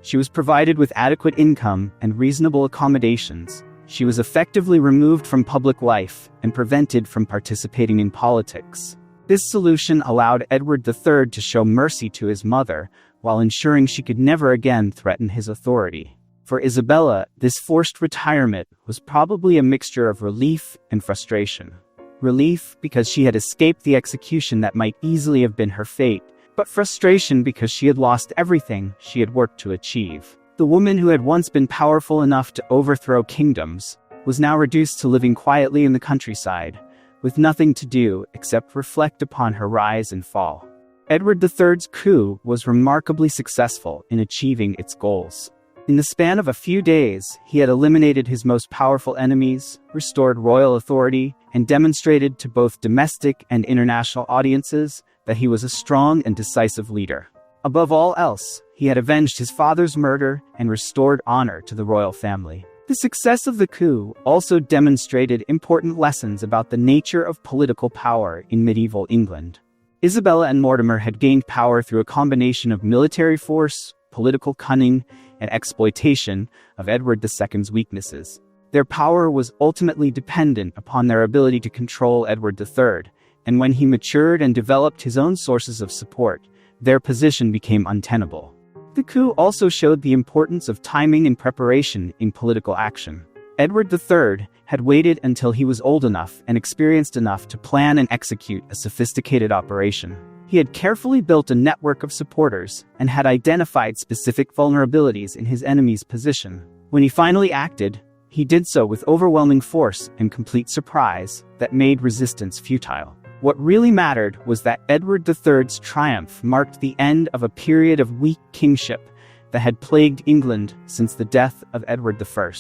She was provided with adequate income and reasonable accommodations. She was effectively removed from public life and prevented from participating in politics. This solution allowed Edward III to show mercy to his mother while ensuring she could never again threaten his authority. For Isabella, this forced retirement was probably a mixture of relief and frustration. Relief because she had escaped the execution that might easily have been her fate, but frustration because she had lost everything she had worked to achieve. The woman who had once been powerful enough to overthrow kingdoms was now reduced to living quietly in the countryside, with nothing to do except reflect upon her rise and fall. Edward III's coup was remarkably successful in achieving its goals. In the span of a few days, he had eliminated his most powerful enemies, restored royal authority, and demonstrated to both domestic and international audiences that he was a strong and decisive leader. Above all else, he had avenged his father's murder and restored honor to the royal family. The success of the coup also demonstrated important lessons about the nature of political power in medieval England. Isabella and Mortimer had gained power through a combination of military force, political cunning, and exploitation of Edward II's weaknesses. Their power was ultimately dependent upon their ability to control Edward III, and when he matured and developed his own sources of support, their position became untenable. The coup also showed the importance of timing and preparation in political action. Edward III had waited until he was old enough and experienced enough to plan and execute a sophisticated operation. He had carefully built a network of supporters and had identified specific vulnerabilities in his enemy's position. When he finally acted, he did so with overwhelming force and complete surprise that made resistance futile. What really mattered was that Edward III's triumph marked the end of a period of weak kingship that had plagued England since the death of Edward I.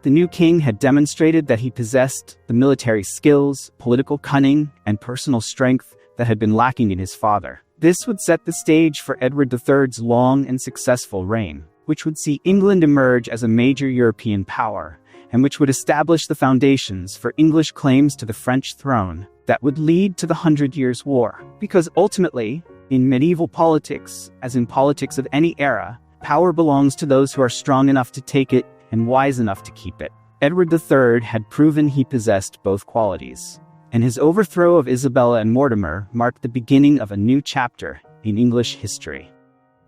The new king had demonstrated that he possessed the military skills, political cunning, and personal strength that had been lacking in his father. This would set the stage for Edward III's long and successful reign, which would see England emerge as a major European power, and which would establish the foundations for English claims to the French throne that would lead to the 100 Years' War. Because ultimately, in medieval politics, as in politics of any era, power belongs to those who are strong enough to take it and wise enough to keep it. Edward III had proven he possessed both qualities, and his overthrow of Isabella and Mortimer marked the beginning of a new chapter in English history.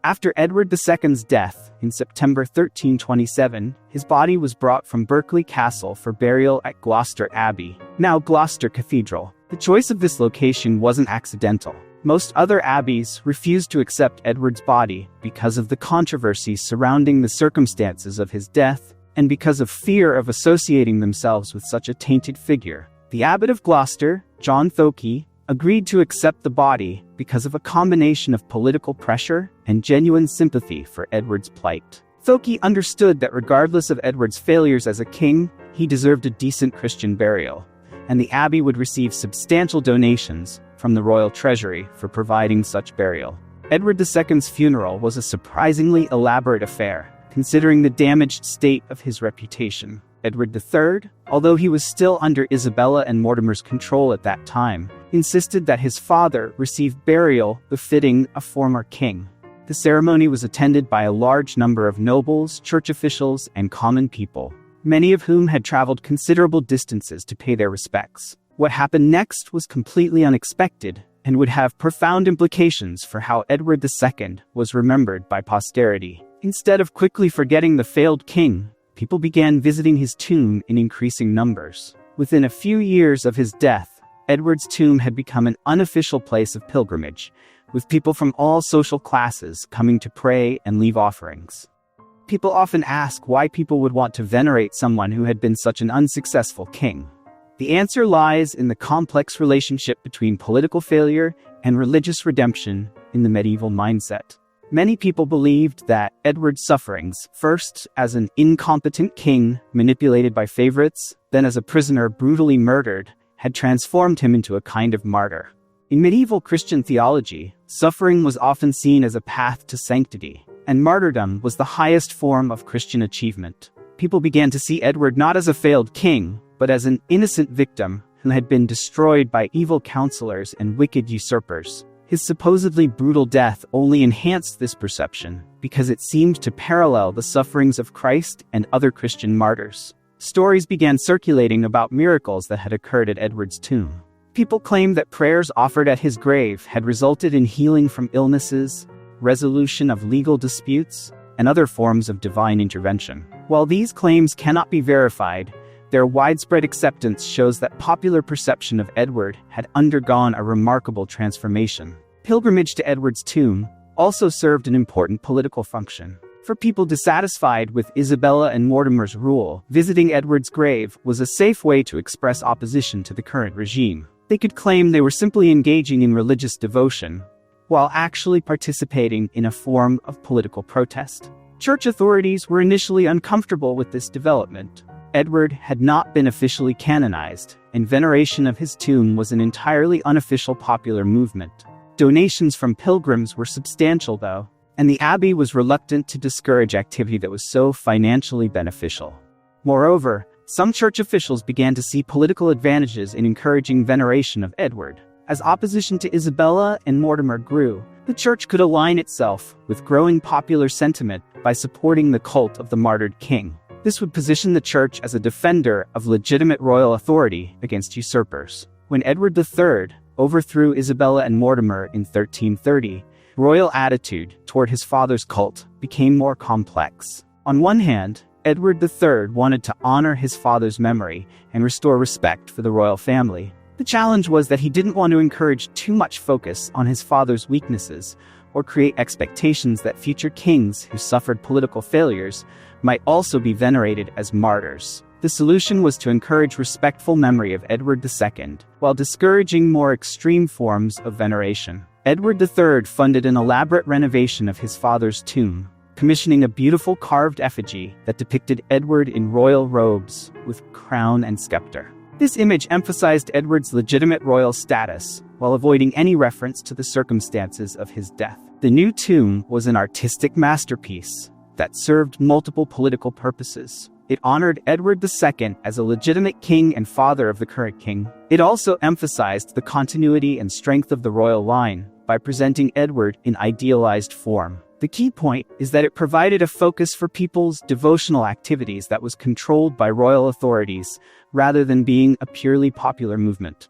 After Edward II's death in September 1327, his body was brought from Berkeley Castle for burial at Gloucester Abbey, now Gloucester Cathedral. The choice of this location wasn't accidental. Most other abbeys refused to accept Edward's body because of the controversies surrounding the circumstances of his death, and because of fear of associating themselves with such a tainted figure. The abbot of Gloucester, John Thoke, agreed to accept the body because of a combination of political pressure and genuine sympathy for Edward's plight. Thoke understood that regardless of Edward's failures as a king, he deserved a decent Christian burial, and the abbey would receive substantial donations from the royal treasury for providing such burial. Edward II's funeral was a surprisingly elaborate affair, considering the damaged state of his reputation. Edward III, although he was still under Isabella and Mortimer's control at that time, insisted that his father receive burial befitting a former king. The ceremony was attended by a large number of nobles, church officials, and common people, many of whom had traveled considerable distances to pay their respects. What happened next was completely unexpected and would have profound implications for how Edward II was remembered by posterity. Instead of quickly forgetting the failed king, people began visiting his tomb in increasing numbers. Within a few years of his death, Edward's tomb had become an unofficial place of pilgrimage, with people from all social classes coming to pray and leave offerings. People often ask why people would want to venerate someone who had been such an unsuccessful king. The answer lies in the complex relationship between political failure and religious redemption in the medieval mindset. Many people believed that Edward's sufferings, first as an incompetent king manipulated by favorites, then as a prisoner brutally murdered, had transformed him into a kind of martyr. In medieval Christian theology, suffering was often seen as a path to sanctity, and martyrdom was the highest form of Christian achievement. People began to see Edward not as a failed king, but as an innocent victim who had been destroyed by evil counselors and wicked usurpers. His supposedly brutal death only enhanced this perception, because it seemed to parallel the sufferings of Christ and other Christian martyrs. Stories began circulating about miracles that had occurred at Edward's tomb. People claimed that prayers offered at his grave had resulted in healing from illnesses, resolution of legal disputes, and other forms of divine intervention. While these claims cannot be verified, their widespread acceptance shows that popular perception of Edward had undergone a remarkable transformation. Pilgrimage to Edward's tomb also served an important political function. For people dissatisfied with Isabella and Mortimer's rule, visiting Edward's grave was a safe way to express opposition to the current regime. They could claim they were simply engaging in religious devotion, while actually participating in a form of political protest. Church authorities were initially uncomfortable with this development. Edward had not been officially canonized, and veneration of his tomb was an entirely unofficial popular movement. Donations from pilgrims were substantial, though, and the abbey was reluctant to discourage activity that was so financially beneficial. Moreover, some church officials began to see political advantages in encouraging veneration of Edward. As opposition to Isabella and Mortimer grew, the church could align itself with growing popular sentiment by supporting the cult of the martyred king. This would position the church as a defender of legitimate royal authority against usurpers. When Edward III overthrew Isabella and Mortimer in 1330, royal attitude toward his father's cult became more complex. On one hand, Edward III wanted to honor his father's memory and restore respect for the royal family. The challenge was that he didn't want to encourage too much focus on his father's weaknesses or create expectations that future kings who suffered political failures might also be venerated as martyrs. The solution was to encourage respectful memory of Edward II, while discouraging more extreme forms of veneration. Edward III funded an elaborate renovation of his father's tomb, commissioning a beautiful carved effigy that depicted Edward in royal robes with crown and scepter. This image emphasized Edward's legitimate royal status, while avoiding any reference to the circumstances of his death. The new tomb was an artistic masterpiece that served multiple political purposes. It honored Edward II as a legitimate king and father of the current king. It also emphasized the continuity and strength of the royal line by presenting Edward in idealized form. The key point is that it provided a focus for people's devotional activities that was controlled by royal authorities, rather than being a purely popular movement.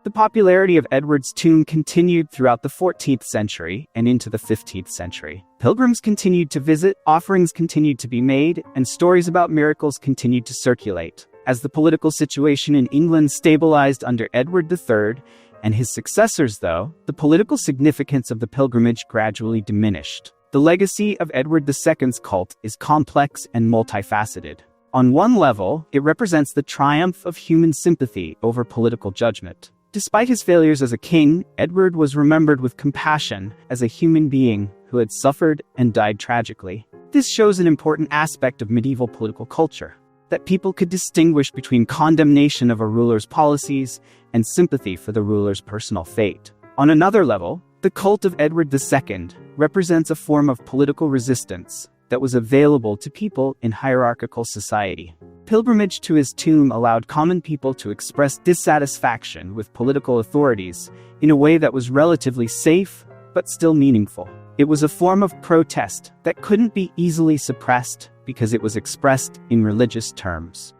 The popularity of Edward's tomb continued throughout the 14th century and into the 15th century. Pilgrims continued to visit, offerings continued to be made, and stories about miracles continued to circulate. As the political situation in England stabilized under Edward III and his successors, though, the political significance of the pilgrimage gradually diminished. The legacy of Edward II's cult is complex and multifaceted. On one level, it represents the triumph of human sympathy over political judgment. Despite his failures as a king, Edward was remembered with compassion as a human being who had suffered and died tragically. This shows an important aspect of medieval political culture, that people could distinguish between condemnation of a ruler's policies and sympathy for the ruler's personal fate. On another level, the cult of Edward II represents a form of political resistance that was available to people in hierarchical society. Pilgrimage to his tomb allowed common people to express dissatisfaction with political authorities in a way that was relatively safe, but still meaningful. It was a form of protest that couldn't be easily suppressed because it was expressed in religious terms.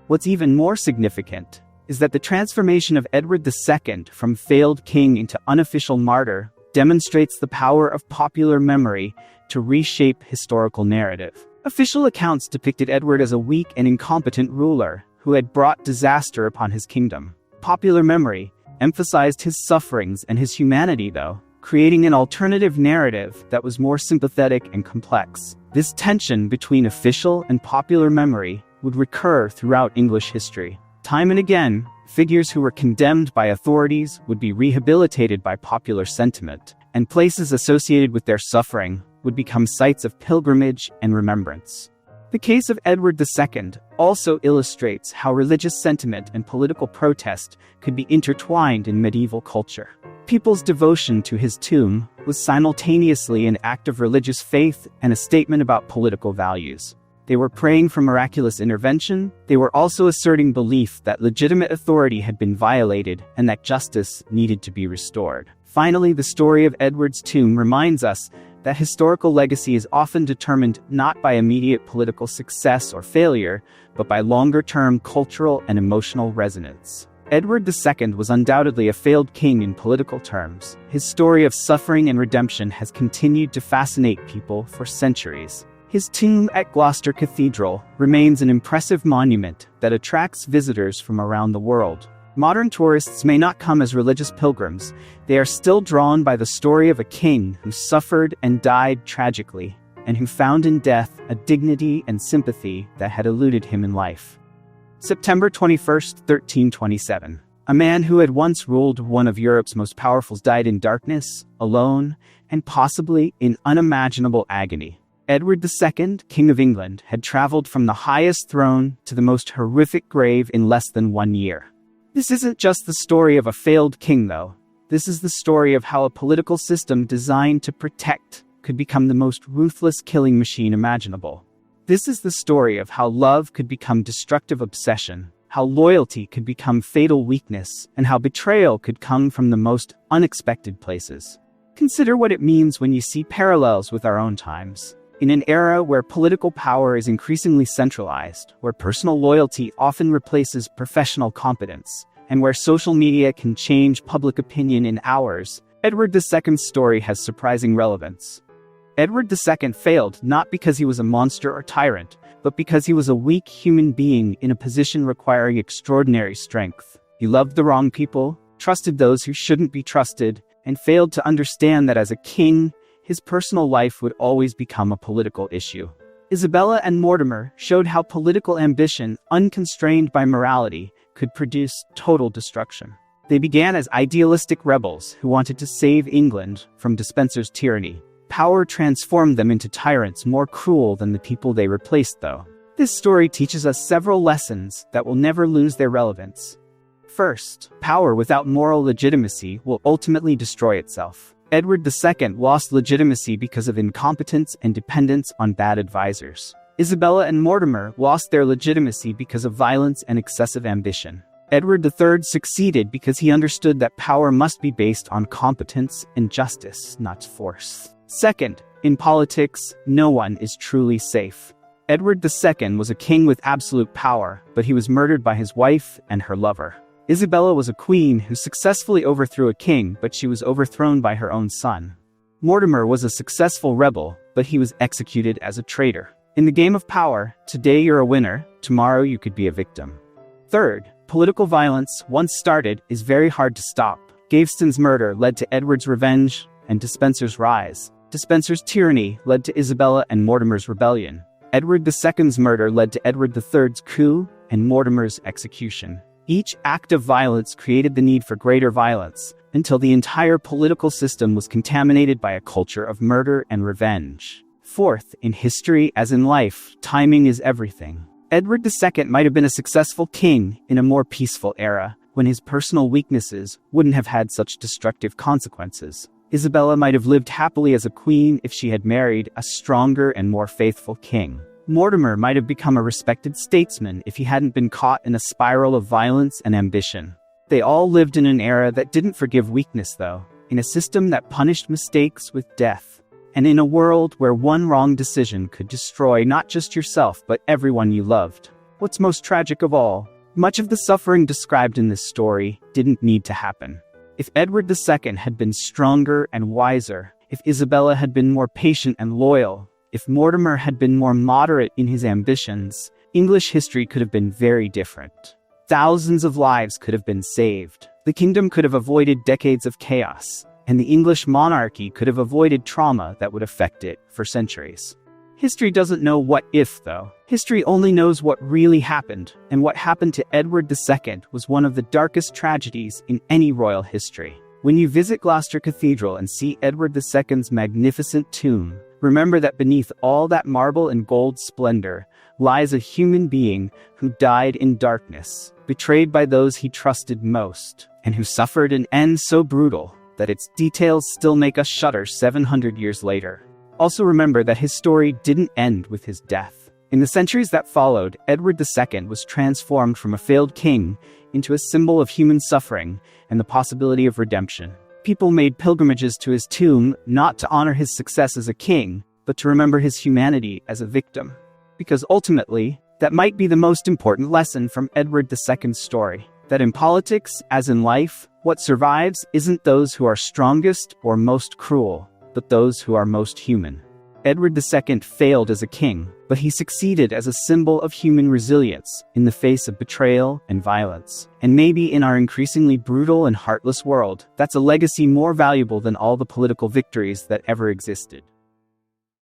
What's even more significant is that the transformation of Edward II from failed king into unofficial martyr demonstrates the power of popular memory to reshape historical narrative. Official accounts depicted Edward as a weak and incompetent ruler who had brought disaster upon his kingdom. Popular memory emphasized his sufferings and his humanity, though, creating an alternative narrative that was more sympathetic and complex. This tension between official and popular memory would recur throughout English history. Time and again, figures who were condemned by authorities would be rehabilitated by popular sentiment, and places associated with their suffering would become sites of pilgrimage and remembrance. The case of Edward II also illustrates how religious sentiment and political protest could be intertwined in medieval culture. People's devotion to his tomb was simultaneously an act of religious faith and a statement about political values. They were praying for miraculous intervention. They were also asserting belief that legitimate authority had been violated and that justice needed to be restored. Finally, the story of Edward's tomb reminds us that historical legacy is often determined not by immediate political success or failure, but by longer-term cultural and emotional resonance. Edward II was undoubtedly a failed king in political terms. His story of suffering and redemption has continued to fascinate people for centuries. His tomb at Gloucester Cathedral remains an impressive monument that attracts visitors from around the world. Modern tourists may not come as religious pilgrims. They are still drawn by the story of a king who suffered and died tragically, and who found in death a dignity and sympathy that had eluded him in life. September 21, 1327. A man who had once ruled one of Europe's most powerful died in darkness, alone, and possibly in unimaginable agony. Edward II, King of England, had traveled from the highest throne to the most horrific grave in less than 1 year. This isn't just the story of a failed king, though. This is the story of how a political system designed to protect could become the most ruthless killing machine imaginable. This is the story of how love could become destructive obsession, how loyalty could become fatal weakness, and how betrayal could come from the most unexpected places. Consider what it means when you see parallels with our own times. In an era where political power is increasingly centralized, where personal loyalty often replaces professional competence, and where social media can change public opinion in hours, Edward II's story has surprising relevance. Edward II failed not because he was a monster or tyrant, but because he was a weak human being in a position requiring extraordinary strength. He loved the wrong people, trusted those who shouldn't be trusted, and failed to understand that as a king, his personal life would always become a political issue. Isabella and Mortimer showed how political ambition, unconstrained by morality, could produce total destruction. They began as idealistic rebels who wanted to save England from Despenser's tyranny. Power transformed them into tyrants more cruel than the people they replaced, though. This story teaches us several lessons that will never lose their relevance. First, power without moral legitimacy will ultimately destroy itself. Edward II lost legitimacy because of incompetence and dependence on bad advisors. Isabella and Mortimer lost their legitimacy because of violence and excessive ambition. Edward III succeeded because he understood that power must be based on competence and justice, not force. Second, in politics, no one is truly safe. Edward II was a king with absolute power, but he was murdered by his wife and her lover. Isabella was a queen who successfully overthrew a king, but she was overthrown by her own son. Mortimer was a successful rebel, but he was executed as a traitor. In the game of power, today you're a winner, tomorrow you could be a victim. Third, political violence, once started, is very hard to stop. Gaveston's murder led to Edward's revenge and Despenser's rise. Despenser's tyranny led to Isabella and Mortimer's rebellion. Edward II's murder led to Edward III's coup and Mortimer's execution. Each act of violence created the need for greater violence, until the entire political system was contaminated by a culture of murder and revenge. Fourth, in history as in life, timing is everything. Edward II might have been a successful king in a more peaceful era, when his personal weaknesses wouldn't have had such destructive consequences. Isabella might have lived happily as a queen if she had married a stronger and more faithful king. Mortimer might have become a respected statesman if he hadn't been caught in a spiral of violence and ambition. They all lived in an era that didn't forgive weakness, though, in a system that punished mistakes with death, and in a world where one wrong decision could destroy not just yourself but everyone you loved. What's most tragic of all, much of the suffering described in this story didn't need to happen. If Edward II had been stronger and wiser, if Isabella had been more patient and loyal, if Mortimer had been more moderate in his ambitions, English history could have been very different. Thousands of lives could have been saved. The kingdom could have avoided decades of chaos, and the English monarchy could have avoided trauma that would affect it for centuries. History doesn't know what if, though. History only knows what really happened, and what happened to Edward II was one of the darkest tragedies in any royal history. When you visit Gloucester Cathedral and see Edward II's magnificent tomb, remember that beneath all that marble and gold splendor lies a human being who died in darkness, betrayed by those he trusted most, and who suffered an end so brutal that its details still make us shudder 700 years later. Also remember that his story didn't end with his death. In the centuries that followed, Edward II was transformed from a failed king into a symbol of human suffering and the possibility of redemption. People made pilgrimages to his tomb not to honor his success as a king, but to remember his humanity as a victim. Because ultimately, that might be the most important lesson from Edward II's story. That in politics, as in life, what survives isn't those who are strongest or most cruel, but those who are most human. Edward II failed as a king, but he succeeded as a symbol of human resilience in the face of betrayal and violence. And maybe in our increasingly brutal and heartless world, that's a legacy more valuable than all the political victories that ever existed.